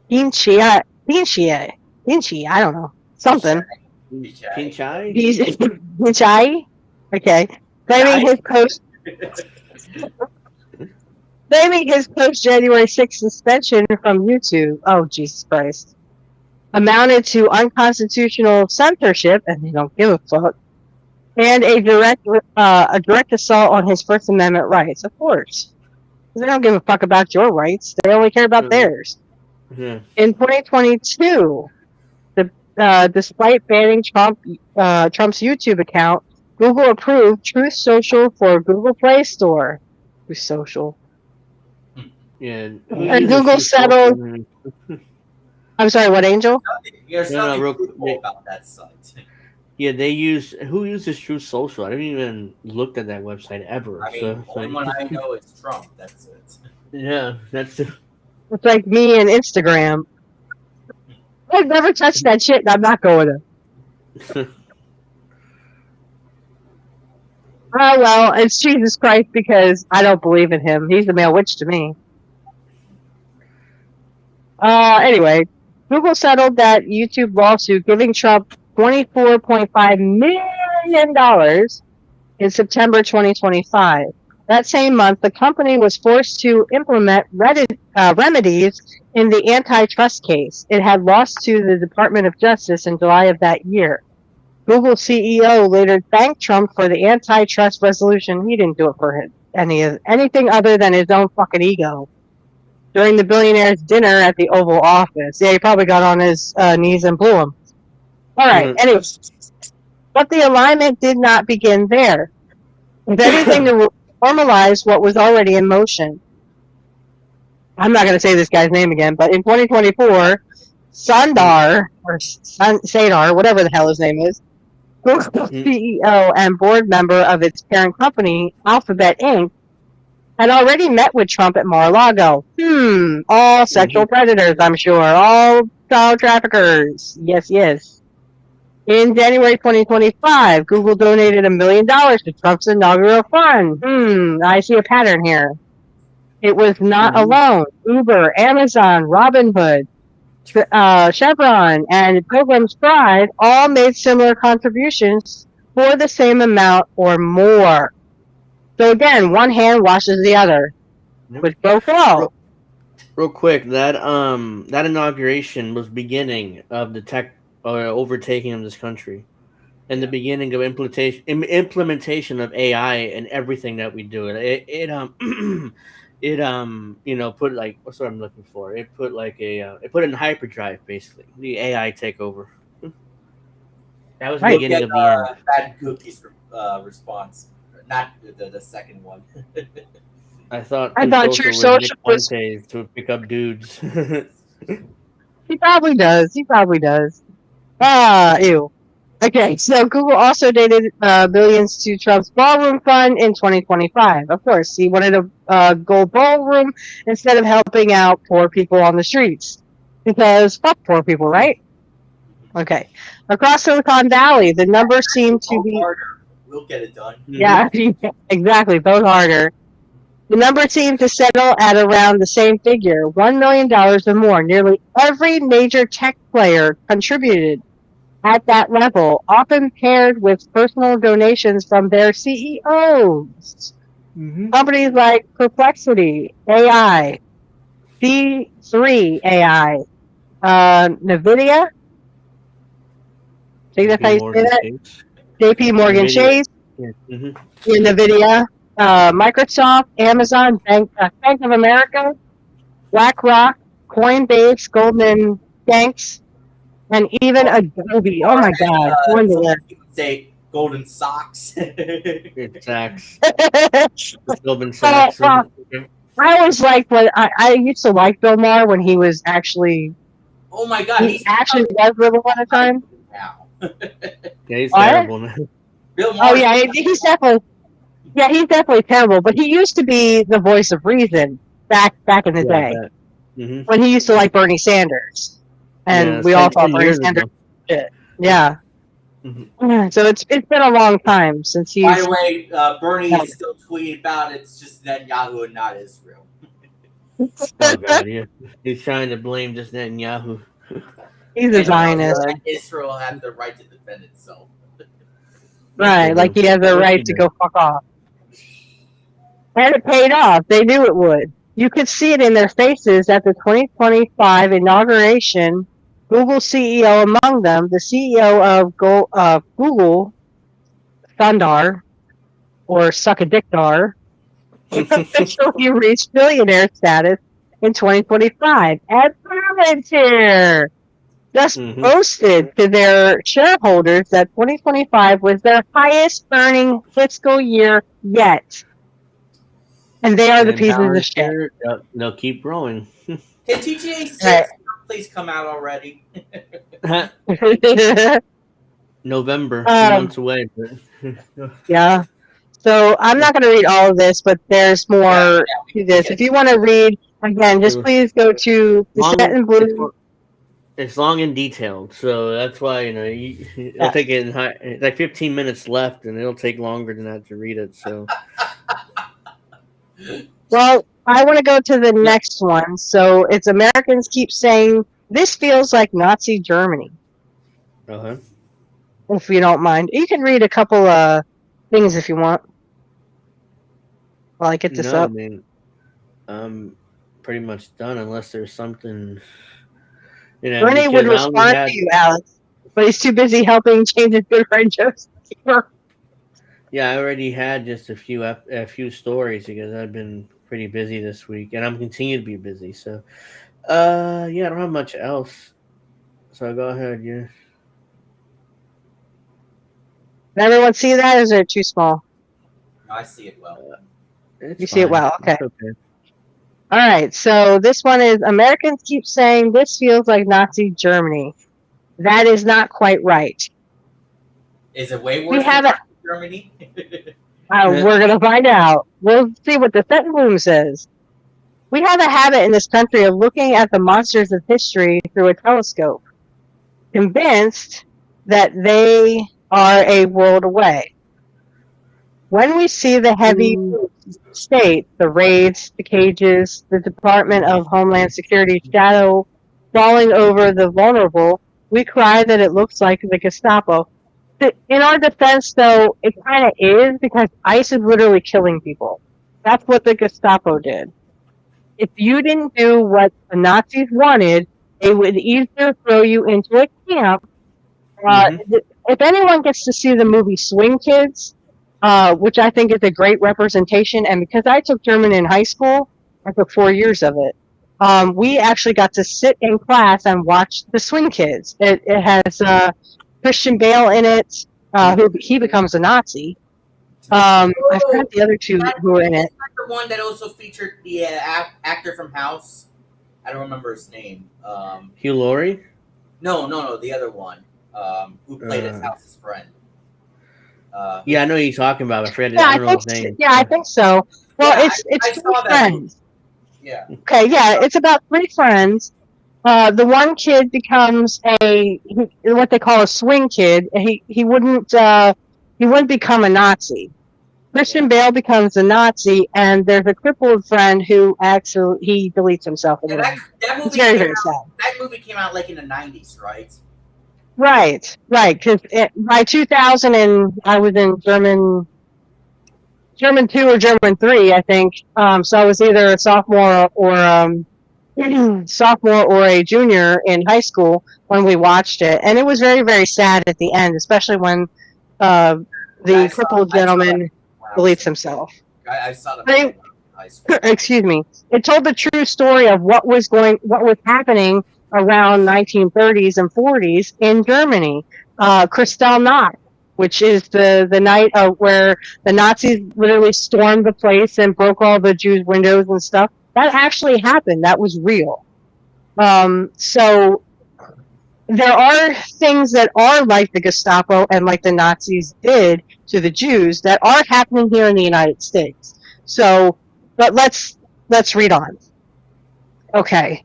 Pichai, I don't know. Something. Pichai? Okay. Claiming his post-January 6th suspension from YouTube, oh, Jesus Christ, amounted to unconstitutional censorship, and they don't give a fuck, and a direct assault on his First Amendment rights, of course. They don't give a fuck about your rights. They only care about theirs. Yeah. In 2022, despite banning Trump's YouTube account, Google approved Truth Social for Google Play Store. Truth Social. Yeah. And Google settled. I'm sorry, what, Angel? There's something cool about that site. Yeah, who uses Truth Social? I haven't even looked at that website ever. I mean, only one I know is Trump. That's it. Yeah, that's it. It's like me and Instagram. I've never touched that shit, and I'm not going to. Oh, well, it's Jesus Christ because I don't believe in him. He's the male witch to me. Anyway, Google settled that YouTube lawsuit, giving Trump $24.5 million in September 2025. That same month, the company was forced to implement remedies in the antitrust case. It had lost to the Department of Justice in July of that year. Google CEO later thanked Trump for the antitrust resolution. He didn't do it for anything other than his own fucking ego. During the billionaire's dinner at the Oval Office. Yeah, he probably got on his knees and blew him. All right, anyway. But the alignment did not begin there. If anything, to formalize what was already in motion. I'm not going to say this guy's name again, but in 2024, Sundar, or Sadar, whatever the hell his name is, Google CEO and board member of its parent company, Alphabet Inc., had already met with Trump at Mar-a-Lago. All sexual predators, I'm sure. All child traffickers. Yes, yes. In January 2025, Google donated $1 million to Trump's inaugural fund. I see a pattern here. It was not alone. Uber, Amazon, Robinhood, Chevron, and Pilgrim's Pride all made similar contributions for the same amount or more. So again, one hand washes the other. With go flow. Real quick, that inauguration was beginning of the tech overtaking of this country, and the beginning of implementation of AI and everything that we do. it put like what's what I'm looking for. It put like it put it in hyperdrive basically. The AI takeover. That was the We'll beginning get of the end. Bad Cookie's response, not the second one. I thought True was Social Nick was. Fuentes to pick up dudes. He probably does. He probably does. Ew. Okay, so Google also donated billions to Trump's ballroom fund in 2025. Of course, he wanted a gold ballroom instead of helping out poor people on the streets. Because fuck poor people, right? Okay. Across Silicon Valley, the numbers seem to be... harder. We'll get it done. Yeah, exactly. Vote harder. The number seemed to settle at around the same figure, $1 million or more. Nearly every major tech player contributed at that level, often paired with personal donations from their CEOs. Companies like Perplexity AI, C3 AI, NVIDIA, I think that's how you say that? JP Morgan Chase, NVIDIA, Microsoft, Amazon, Bank of America, BlackRock, Coinbase, Goldman Sachs, and even Adobe. Oh my God! Say Golden Socks. It's Sachs. Goldman Sachs. I always liked when I used to like Bill Maher when he was actually. Oh my God! He actually was Bill Maher at the time. Now. Yeah, he's terrible now. Bill Maher. Oh yeah, he's definitely. Yeah, he's definitely terrible. But he used to be the voice of reason back in the day when he used to like Bernie Sanders, and we all thought Bernie Sanders. Yeah. So it's been a long time since he's. By the way, Bernie is still tweeting about it. It's just Netanyahu and not Israel. Oh God, yeah. He's trying to blame just Netanyahu. He's a Zionist. Israel had the right to defend itself. Right, like he has a right to go fuck off. And it paid off. They knew it would. You could see it in their faces at the 2025 inauguration. Google CEO among them, the CEO of Google, Sundar, or Suckadikdar, officially reached billionaire status in 2025. And Palantir just boasted to their shareholders that 2025 was their highest earning fiscal year yet. And they are the pieces of shit. They'll keep growing. Can TGA 6 please come out already? November, 2 months away. Yeah. So I'm not going to read all of this, but there's more to this. If you want to read, again, just please go to the Set in Blue. It's long and detailed, so that's why it'll take it like 15 minutes left, and it'll take longer than that to read it. So, well, I want to go to the next one. So it's Americans keep saying this feels like Nazi Germany. If you don't mind, you can read a couple of things if you want. While I get this up. I mean, I'm pretty much done unless there's something. Bernie would respond to you, Alex, but he's too busy helping change his good friend Joseph. Yeah, I already had just a few stories because I've been pretty busy this week, and I'm continue to be busy. So, I don't have much else. So go ahead, yeah. Can everyone see that, or is it too small? No, I see it well. You see it well, okay. All right, so this one is Americans keep saying this feels like Nazi Germany. That is not quite right. Is it way worse than Nazi Germany? We're going to find out. We'll see what the Fenton says. We have a habit in this country of looking at the monsters of history through a telescope, convinced that they are a world away. When we see the heavy state, the raids, the cages, the Department of Homeland Security shadow falling over the vulnerable, we cry that it looks like the Gestapo. In our defense, though, it kind of is because ICE is literally killing people. That's what the Gestapo did. If you didn't do what the Nazis wanted, they would either throw you into a camp. If anyone gets to see the movie Swing Kids, which I think is a great representation, and because I took German in high school, I took 4 years of it. We actually got to sit in class and watch the Swing Kids. It has Christian Bale in it, he becomes a Nazi. I forgot the other two who were in it. Isn't that the one that also featured the actor from House? I don't remember his name. Hugh Laurie? No, the other one. Who played his House's friend. Yeah, I know who you're talking about. I forget. Yeah, I don't know his name. Yeah, I think so. Well, Yeah, it's I three saw that friends. Yeah. Okay, yeah, it's about 3 friends. The one kid becomes what they call a swing kid. He wouldn't become a Nazi. Christian Bale becomes a Nazi, and there's a crippled friend who actually he deletes himself. Yeah, that movie it's very, came very out, sad. that movie came out like in the 90s, right? Right. Because by 2000, and I was in German 2 or German 3, I think. So I was either a sophomore or a junior in high school when we watched it, and it was very, very sad at the end, especially when the crippled gentleman deletes himself. I saw the movie in high school. Excuse me. It told the true story of what was happening around 1930s and 40s in Germany. Kristallnacht, which is the night where the Nazis literally stormed the place and broke all the Jews' windows and stuff. That actually happened. That was real. So there are things that are like the Gestapo and like the Nazis did to the Jews that are happening here in the United States. So, but let's read on. Okay.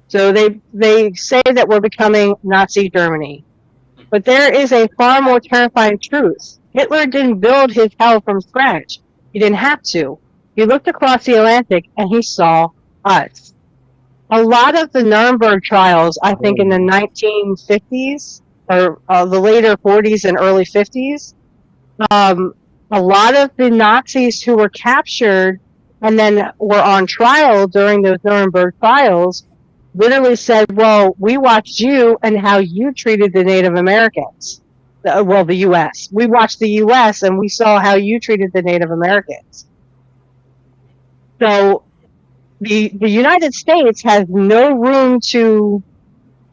So they say that we're becoming Nazi Germany. But there is a far more terrifying truth. Hitler didn't build his hell from scratch. He didn't have to. He looked across the Atlantic and he saw us. A lot of the Nuremberg trials, I think in the 1950s, or the later 40s and early 50s, a lot of the Nazis who were captured and then were on trial during those Nuremberg trials literally said, well, we watched you and how you treated the Native Americans. The U.S. We watched the U.S. and we saw how you treated the Native Americans. So the United States has no room to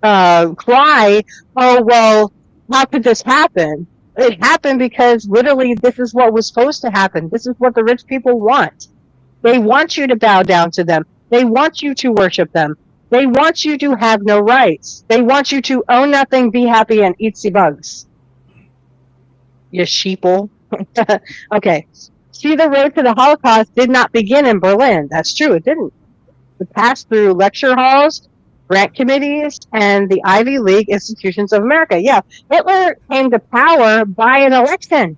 cry, oh, well, how could this happen? It happened because literally this is what was supposed to happen. This is what the rich people want. They want you to bow down to them. They want you to worship them. They want you to have no rights. They want you to own nothing, be happy, and eat the bugs. You sheeple. Okay. See, the road to the Holocaust did not begin in Berlin. That's true, it didn't. It passed through lecture halls, grant committees, and the Ivy League institutions of America. Yeah, Hitler came to power by an election.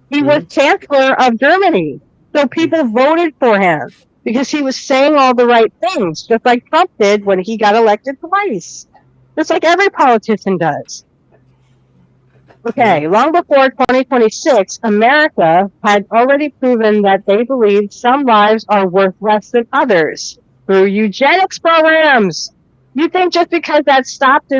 He was Chancellor of Germany. So people voted for him because he was saying all the right things, just like Trump did when he got elected twice. Just like every politician does. Okay, long before 2026, America had already proven that they believed some lives are worth less than others through eugenics programs. You think just because that stopped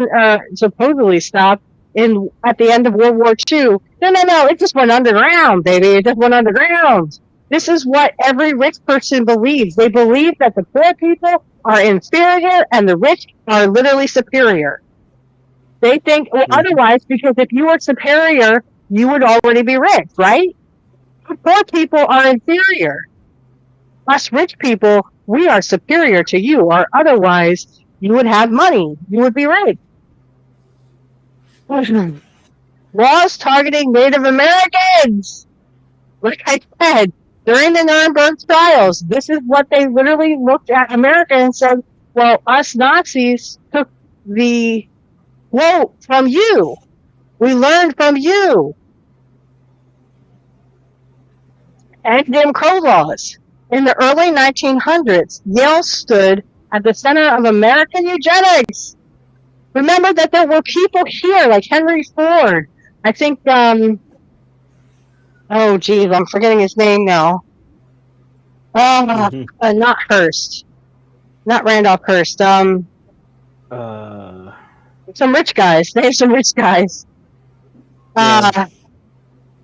supposedly stopped at the end of World War II? No, it just went underground, baby. It just went underground. This is what every rich person believes. They believe that the poor people are inferior and the rich are literally superior. They think otherwise, because if you were superior, you would already be rich, right? Poor people are inferior. Us rich people, we are superior to you, or otherwise you would have money. You would be rich. Laws targeting Native Americans. Like I said, during the Nuremberg trials, this is what they literally looked at America and said, well, us Nazis took the quote from you. We learned from you. And Jim Crow laws. In the early 1900s, Yale stood at the center of American eugenics. Remember that there were people here like Henry Ford. I think, I'm forgetting his name now. Not Hearst. Not Randolph Hearst. Some rich guys. They have some rich guys. But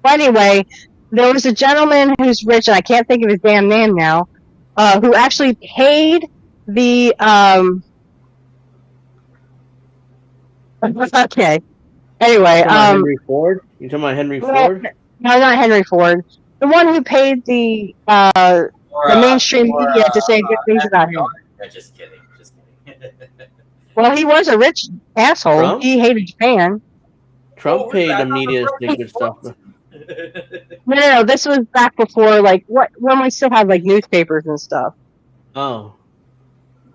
anyway, there was a gentleman who's rich, and I can't think of his damn name now. who actually paid the okay. Anyway, Henry Ford. You talking about Henry Ford? No, not Henry Ford. The one who paid the mainstream media to say good things about him. Yeah, just kidding. Just kidding. Well, he was a rich asshole. Trump? He hated Japan. Trump paid the media to say good stuff. No, this was back before, like, when we still had, like, newspapers and stuff. Oh.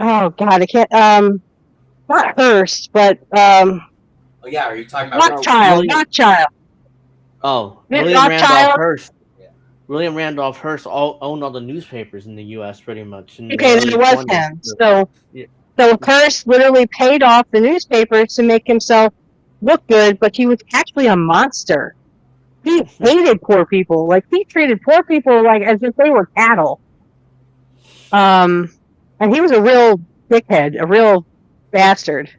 Oh, God, I can't, not Hearst, but, Oh, yeah, are you talking about Rothschild. Oh, William William Randolph Rothschild? Hearst. William Randolph Hearst owned all the newspapers in the U.S. pretty much. Okay, then it was him. So Hearst literally paid off the newspapers to make himself look good, but he was actually a monster. He hated poor people. Like, he treated poor people like as if they were cattle. And he was a real dickhead, a real bastard.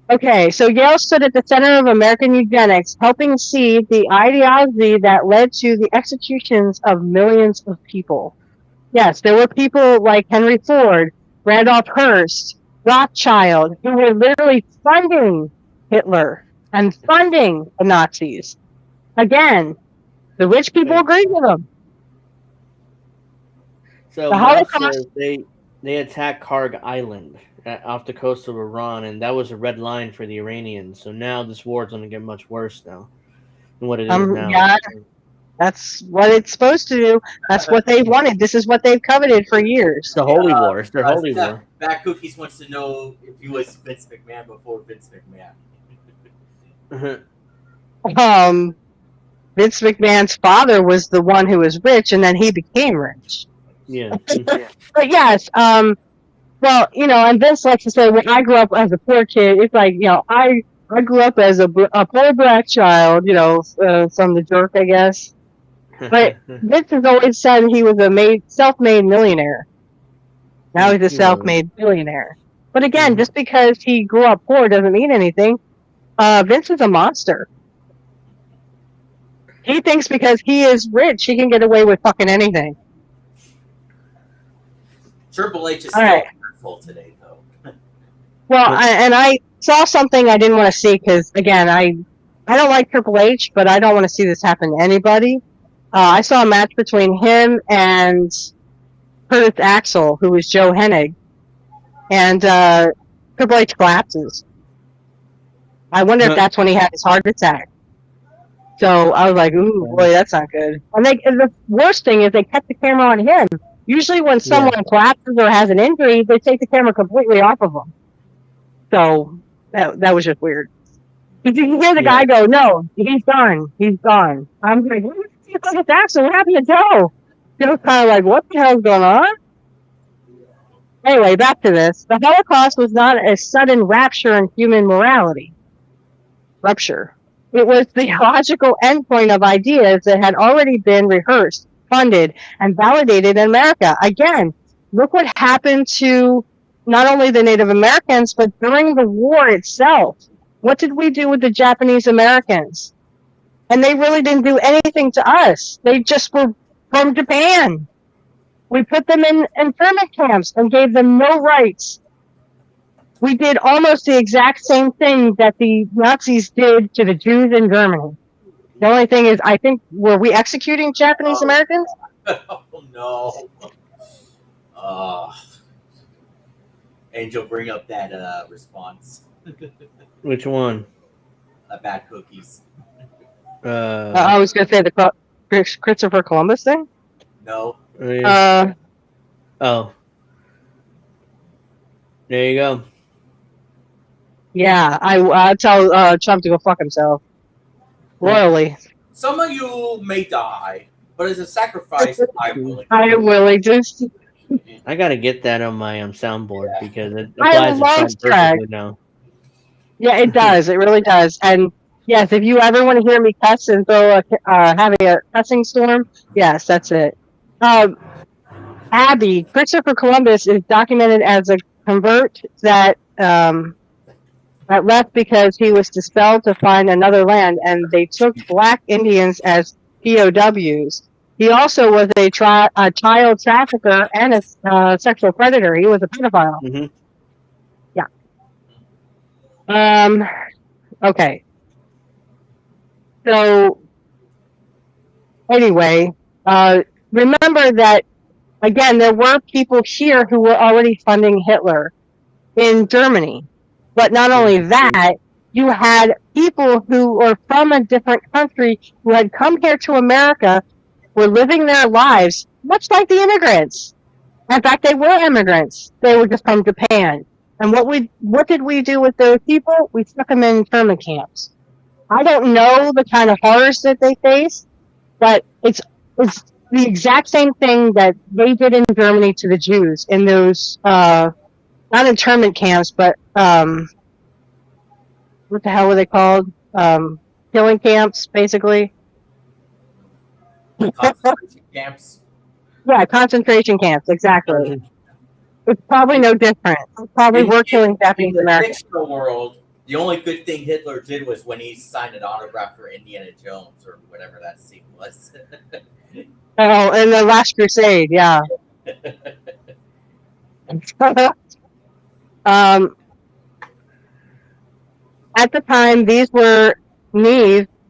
Okay, so Yale stood at the center of American eugenics, helping seed the ideology that led to the executions of millions of people. Yes, there were people like Henry Ford, Randolph Hearst, Rothschild, who were literally funding Hitler and funding the Nazis. Again, the rich people agreed with them. So The Holocaust, they attacked Karg Island off the coast of Iran, and that was a red line for the Iranians. So now this war is going to get much worse now than what it is now. Yeah, that's what it's supposed to do. That's what they wanted. This is what they've coveted for years. It's the Holy War. It's their Holy War. Bad Cookies wants to know if he was Vince McMahon before Vince McMahon. Vince McMahon's father was the one who was rich, and then he became rich. Yeah. But yes, well, you know, and Vince likes to say, when I grew up as a poor kid, it's like, you know, I grew up as a poor black child, you know, from the jerk, I guess. But Vince has always said he was a self-made millionaire. Now he's a self-made billionaire. But again, just because he grew up poor doesn't mean anything. Vince is a monster. He thinks because he is rich, he can get away with fucking anything. Triple H is All still right. full today, though. Well, I saw something I didn't want to see because, again, I don't like Triple H, but I don't want to see this happen to anybody. I saw a match between him and Curtis Axel, who was Joe Hennig, and Triple H collapses. I wonder if that's when he had his heart attack. So I was like, ooh, boy, that's not good. And the worst thing is they kept the camera on him. Usually when someone collapses or has an injury, they take the camera completely off of them. So that was just weird. You can hear the guy go, no, he's gone. He's gone. I'm like, what happened to Joe? Joe's kind of like, what the hell's going on? Anyway, back to this. The Holocaust was not a sudden rapture in human morality. Rupture. It was the logical endpoint of ideas that had already been rehearsed, funded, and validated in America. Again, look what happened to not only the Native Americans, but during the war itself. What did we do with the Japanese Americans? And they really didn't do anything to us. They just were from Japan. We put them in internment camps and gave them no rights. We did almost the exact same thing that the Nazis did to the Jews in Germany. The only thing is, I think, were we executing Japanese Americans? Oh, no. Angel, bring up that response. Which one? Bad Cookies. I was going to say the Christopher Columbus thing? No. Oh. There you go. Yeah, I tell Trump to go fuck himself. Royally. Some of you may die, but as a sacrifice, I'm willing. I'm willing to. I gotta get that on my soundboard because it I applies to love Trump Drag. perfectly now. Yeah, it does. It really does. And yes, if you ever want to hear me cuss and throw have a cussing storm, yes, that's it. Abby, Christopher Columbus is documented as a convert that left because he was dispelled to find another land, and they took black Indians as POWs. He also was a child trafficker and a sexual predator. He was a pedophile. Mm-hmm. Yeah. Okay. So anyway, remember that again, there were people here who were already funding Hitler in Germany. But not only that, you had people who were from a different country who had come here to America, were living their lives much like the immigrants. In fact, they were immigrants. They were just from Japan. And what did we do with those people? We stuck them in internment camps. I don't know the kind of horrors that they face, but it's the exact same thing that they did in Germany to the Jews in those not internment camps, but what the hell were they called? Killing camps, basically. Concentration camps. Yeah, concentration camps, exactly. It's probably no different. Probably were killing Japanese In the Americans. fictional world, the only good thing Hitler did was when he signed an autograph for Indiana Jones or whatever that scene was. Oh, and the Last Crusade, yeah. At the time, these were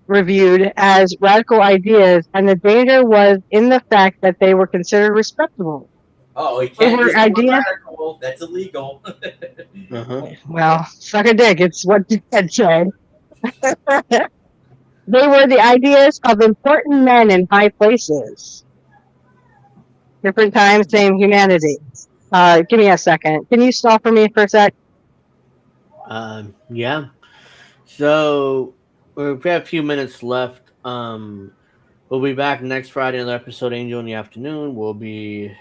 reviewed as radical ideas, and the danger was in the fact that they were considered respectable. Oh, he can't They were use the word ideas. radical. That's illegal. Well, suck a dick. It's what you had said. They were the ideas of important men in high places. Different times, same humanity. Give me a second. Can you stall for me for a sec? Yeah. So we've got a few minutes left. We'll be back next Friday, another episode, Angel in the Afternoon. We'll be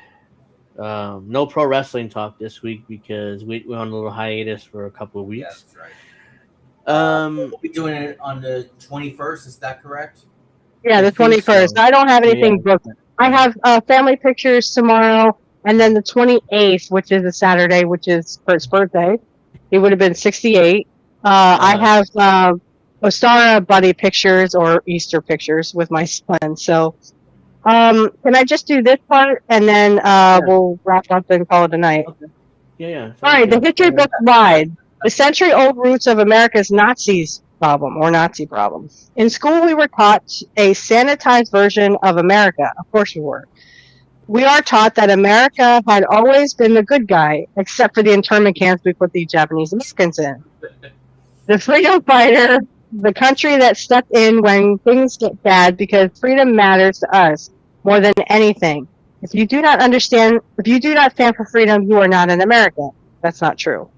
no pro wrestling talk this week because we're on a little hiatus for a couple of weeks. Yeah, that's right. We'll be doing it on the 21st. Is that correct? Yeah, the 21st. So. I don't have anything booked. I have family pictures tomorrow, and then the 28th, which is a Saturday, which is for his birthday. He would have been 68. I have Ostara buddy pictures or Easter pictures with my son. So can I just do this part, and then we'll wrap up and call it a night? Okay. Yeah. All right, the history book wide. The century-old roots of America's Nazi problem. In school, we were taught a sanitized version of America. Of course we were. We are taught that America had always been the good guy, except for the internment camps we put the Japanese Americans in. The freedom fighter, the country that stepped in when things get bad because freedom matters to us more than anything. If you do not stand for freedom, you are not an American. That's not true.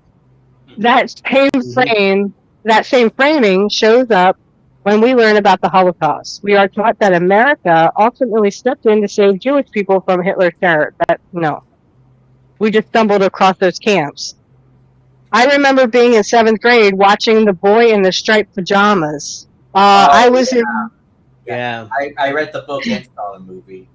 That same framing shows up when we learn about the Holocaust. We are taught that America ultimately stepped in to save Jewish people from Hitler's terror. No. We just stumbled across those camps. I remember being in 7th grade watching The Boy in the Striped Pajamas. I was in... Yeah. I read the book and saw the movie.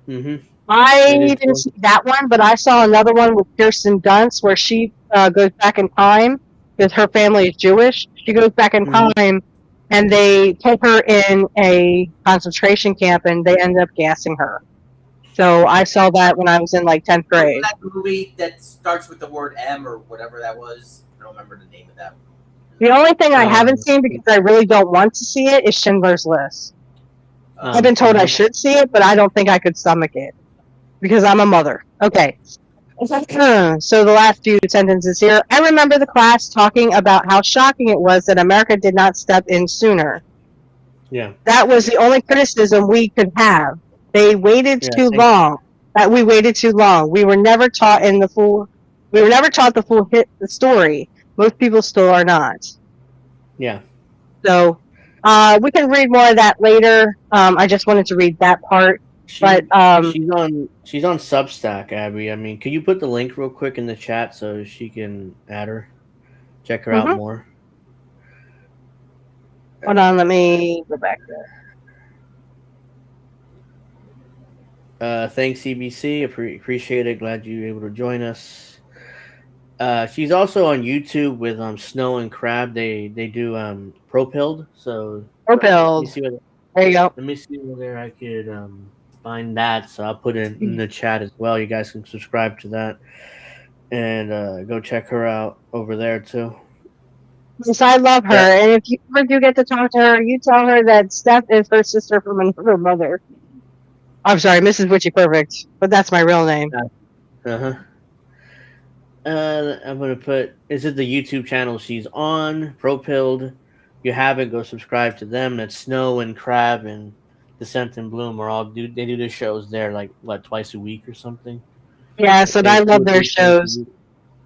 Mm-hmm. I didn't see that one, but I saw another one with Kirsten Dunst where she goes back in time because her family is Jewish. She goes back in time, and they take her in a concentration camp, and they end up gassing her. So I saw that when I was in like 10th grade. That movie that starts with the word M or whatever that was. I don't remember the name of that. The only thing I haven't seen because I really don't want to see it is Schindler's List. I've been told I should see it, but I don't think I could stomach it because I'm a mother. Okay. So the last few sentences here. I remember the class talking about how shocking it was that America did not step in sooner. Yeah. That was the only criticism we could have. They waited too long. We waited too long. We were never taught the full the story. Most people still are not. Yeah. So we can read more of that later. I just wanted to read that part. She's on Substack, Abby. I mean, could you put the link real quick in the chat so she can add her, check her out more? Hold on, let me go back there. Thanks, CBC. Appreciate it. Glad you were able to join us. She's also on YouTube with Snow and Crab. They do Propilled. So Propilled. There you go. Let me see whether I could find that. So I'll put it in the chat as well. You guys can subscribe to that and go check her out over there too. Yes, I love her. Yeah. And if you ever do get to talk to her, you tell her that Steph is her sister from another mother. I'm sorry, Mrs. Witchy Perfect, but that's my real name. Uh-huh. I'm gonna put. Is it the YouTube channel she's on? Propilled. If you haven't, go subscribe to them. That's Snow and Crab and Descent and Bloom are all they do the shows there like what, twice a week or something. Yes, and I love their shows.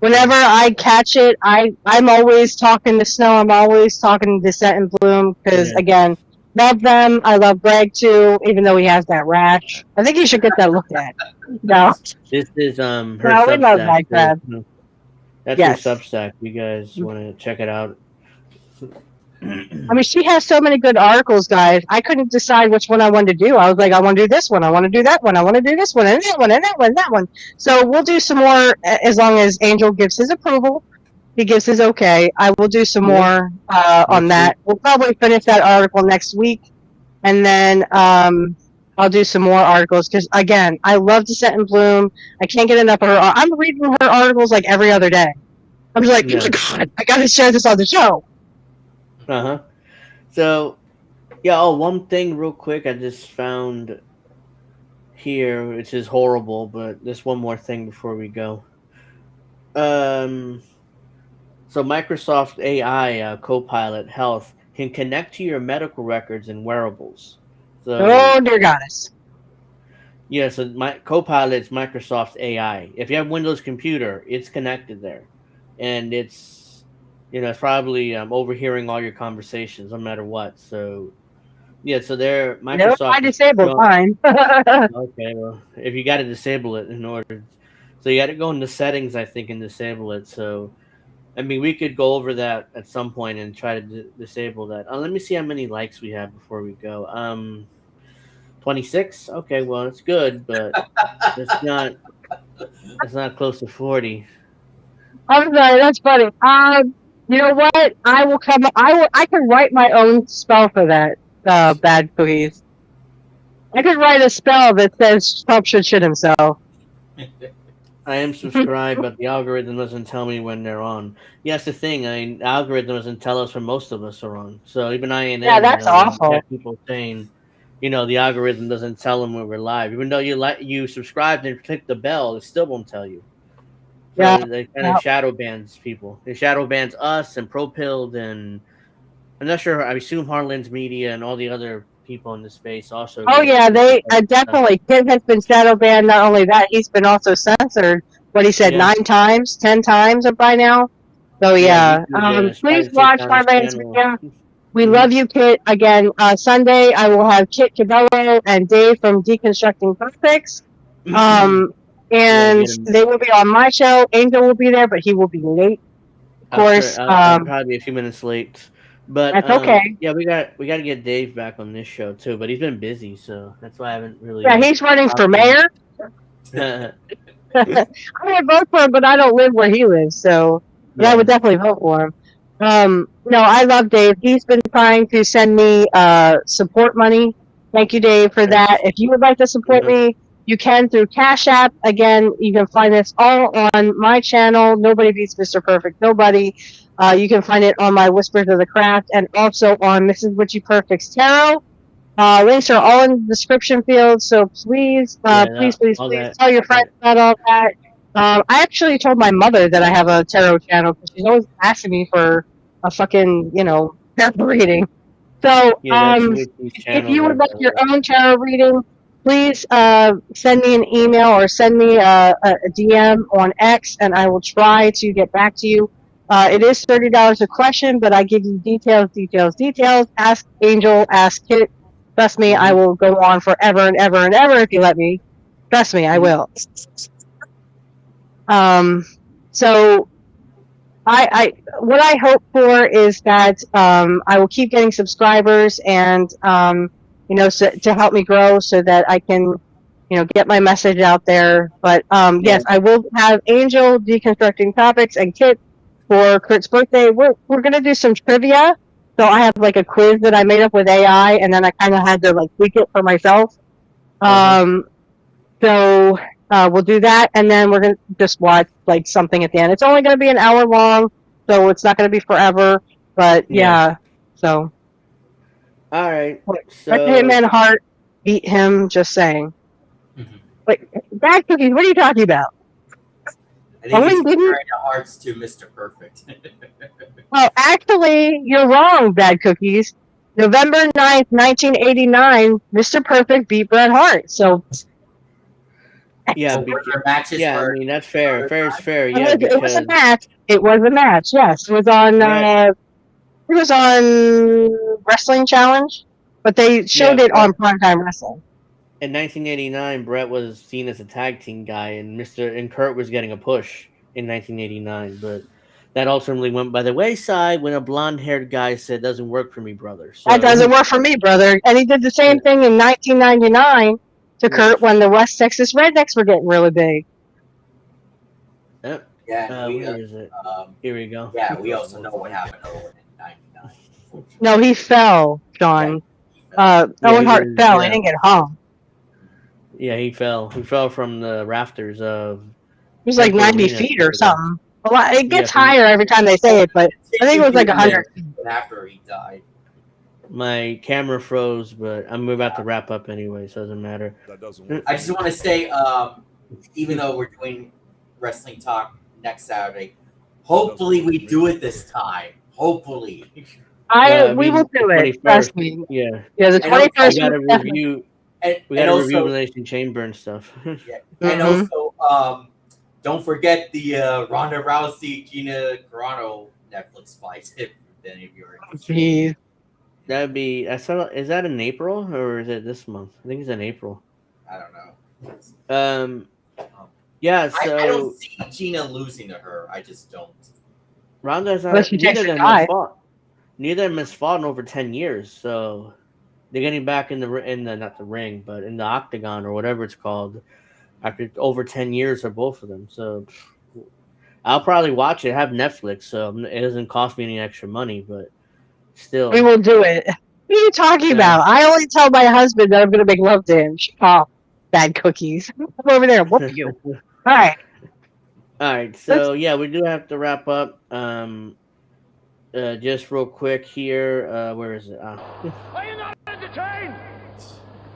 Whenever I catch it, I'm always talking to Snow. I'm always talking to Descent and Bloom because again, love them. I love Greg too, even though he has that rash. I think he should get that looked at. No. This is her No, we love Substack. Minecraft. That's Yes. her Substack. You guys want to check it out? I mean, she has so many good articles, guys. I couldn't decide which one I wanted to do. I was like, I want to do this one. I want to do that one. I want to do this one and that one and that one and that one. So we'll do some more as long as Angel gives his approval. He gives his okay. I will do some more on that. We'll probably finish that article next week. And then I'll do some more articles because, again, I love Descent and Bloom. I can't get enough of her. I'm reading her articles like every other day. I'm just like, oh my God, I got to share this on the show. Uh-huh. So, yeah, one thing real quick I just found here, which is horrible, but just one more thing before we go. So Microsoft AI Copilot Health can connect to your medical records and wearables. So, oh, dear goddess. Yeah, so my Copilot's Microsoft AI. If you have Windows computer, it's connected there. And it's it's probably overhearing all your conversations, no matter what. So, yeah, so they're Microsoft. No, I disabled mine. Okay, well, if you got to disable it in order, so you got to go into settings, I think, and disable it. So, I mean, we could go over that at some point and try to disable that. Let me see how many likes we have before we go. 26. Okay, well, it's good, but it's not close to 40. I'm sorry, that's funny. You know what? I can write my own spell for that, bad cookies. I could write a spell that says Trump should shit himself. I am subscribed, but the algorithm doesn't tell me when they're on. Yeah, that's the thing. I mean, the algorithm doesn't tell us when most of us are on. So even Yeah, that's awful. People saying, the algorithm doesn't tell them when we're live. Even though you subscribed and click the bell, it still won't tell you. So Yeah. they kind of shadow bans people. It shadow bans us and ProPilled and I'm not sure. I assume Harlan's Media and all the other people in the space also. Oh yeah, they definitely. Kid has been shadow banned. Not only that, he's been also censored. What he said 9 times, 10 times by now. So yeah, please watch Harlan's Media. We love you, Kit. Again, Sunday I will have Kit Cabello and Dave from Deconstructing Perfects. And they will be on my show. Angel will be there, but he will be late. Of course, I'll probably be a few minutes late, but that's okay. Yeah, we got to get Dave back on this show too, but he's been busy, so that's why I haven't really. Yeah, he's running for mayor. I would vote for him, but I don't live where he lives, so I would definitely vote for him. No, I love Dave. He's been trying to send me support money. Thank you, Dave, for that. If you would like to support me, you can through Cashapp. Again, you can find this all on my channel. Nobody beats Mr. Perfect. Nobody. You can find it on my Whispers of the Craft and also on Mrs. Witchy Perfect's Tarot. Links are all in the description field. So please, please tell your friends about all that. I actually told my mother that I have a tarot channel because she's always asking me for a fucking, tarot reading. So, if you would like your own tarot reading, please send me an email or send me a DM on X, and I will try to get back to you. It is $30 a question, but I give you details. Ask Angel, ask Kit. Trust me, I will go on forever and ever and ever if you let me. Trust me, I will. So what I hope for is that I will keep getting subscribers and to help me grow so that I can get my message out there. But yes, I will have Angel deconstructing topics and Kit for Kurt's birthday. We're gonna do some trivia. So I have like a quiz that I made up with AI, and then I kind of had to like tweak it for myself. So we'll do that, and then we're gonna just watch like something at the end. It's only gonna be an hour long, so it's not gonna be forever. But yeah, so. All right. Let the Hitman Hart beat him. Just saying. Wait, Bad Cookies. What are you talking about? I think he's comparing the Hearts to Mr. Perfect. Oh, actually, you're wrong, Bad Cookies. November 9th, 1989, Mr. Perfect beat Bret Hart. So. Yeah, I mean that's fair. Fair is fair. Yeah, it was a match. It was a match. Yes, it was on. It was on Wrestling Challenge, but they showed it on Primetime Wrestling. In 1989, Bret was seen as a tag team guy, and Kurt was getting a push in 1989, but that ultimately went by the wayside when a blonde-haired guy said, "Doesn't work for me, brother." So, that doesn't work for me, brother. And he did the same thing in 1999 to Kurt when the West Texas Rednecks were getting really big. Yep. Yeah. Where is it? Here we go. Yeah, we also know what happened to Owen in '99. No, he fell, John. Owen Hart fell. He didn't get hung. Yeah, he fell. He fell from the rafters of. It was like 90 feet or something. It gets higher every time they say it, but I think it was like 100 feet. After he died. My camera froze, but I'm about to wrap up anyway, so it doesn't matter. That doesn't work. I just want to say, even though we're doing wrestling talk next Saturday, hopefully we do it this time. Hopefully. We will do it. Trust me. Yeah. Yeah, the 21st. We got to review. We got to review Elimination Chamber and stuff. Yeah. And also, don't forget the Ronda Rousey Gina Carano Netflix fight. If any of you are interested. Jeez. That'd be. Is that in April or is it this month? I think it's in April. I don't know. Yeah. So I don't see Gina losing to her. I just don't. Ronda's not. Neither of them has fought in over 10 years. So they're getting back in the not the ring, but in the octagon or whatever it's called. After over 10 years of both of them. So I'll probably watch it. I have Netflix, so it doesn't cost me any extra money, but still. We will do it. What are you talking about? I only tell my husband that I'm going to make love to him. Oh, Bad Cookies. I'm over there. Whoop you. All right. All right. So, yeah, we do have to wrap up. Just real quick here. Where is it? Are you not entertained?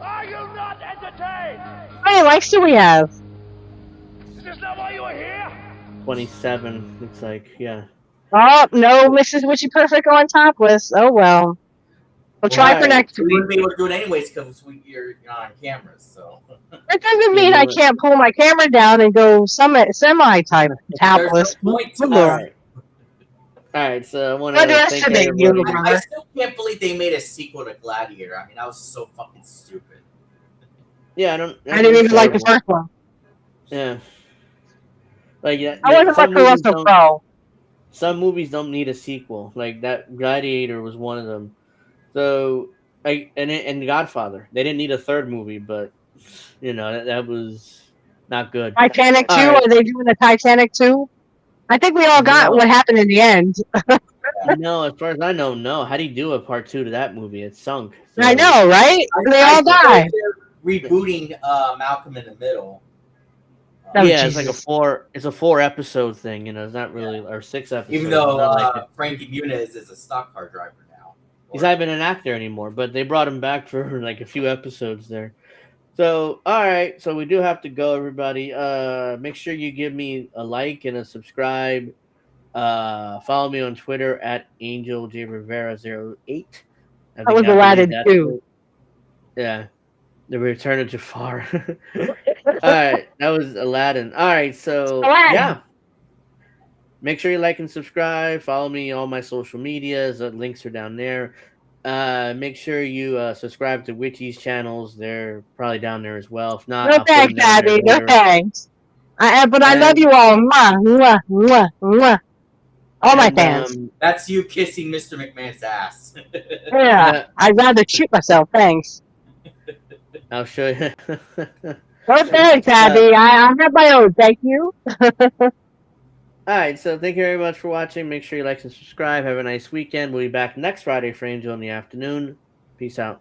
Are you not entertained? How many likes do we have? Is this not why you are here? 27. Looks like, yeah. Oh, no, Mrs. Witchy Perfect on topless. Oh, well. We'll try for next week. We wouldn't be able to do it anyways because you're not on cameras, so. That doesn't mean I can't pull my camera down and go semi-type topless. All right, so I want to thank everybody. I still can't believe they made a sequel to Gladiator. I mean, that was so fucking stupid. Yeah, I didn't even like the first one. Yeah. Like I wasn't like the Russell Crowe. Some movies don't need a sequel. Like that Gladiator was one of them. So, and Godfather, they didn't need a third movie, but that was not good. Titanic 2? Are they doing the Titanic 2? I think we all got what happened in the end. No, as far as I know, no. How do you do a part 2 to that movie? It's sunk. So. I know, right? They all die. Rebooting Malcolm in the Middle. Yeah, it's like a 4-episode thing. It's not really, or 6 episodes. Even though Frankie Muniz is a stock car driver now. He's not even an actor anymore, but they brought him back for like a few episodes there. So, all right. So we do have to go, everybody. Make sure you give me a like and a subscribe. Follow me on Twitter at AngelJRivera08. That was Aladdin too. Yeah. The Return of Jafar. All right. That was Aladdin. All right. So, yeah. Make sure you like and subscribe. Follow me on all my social medias. The links are down there. Make sure you subscribe to Witchy's channels. They're probably down there as well. If not, no thanks, Abby. No thanks. But I love you all. Mwah, mwah, mwah, mwah. All my fans. That's you kissing Mr. McMahon's ass. Yeah, I'd rather shoot myself. Thanks. I'll show you. No thanks, Abby. I have my own. Thank you. All right, so thank you very much for watching. Make sure you like and subscribe. Have a nice weekend. We'll be back next Friday for Angel in the afternoon. Peace out.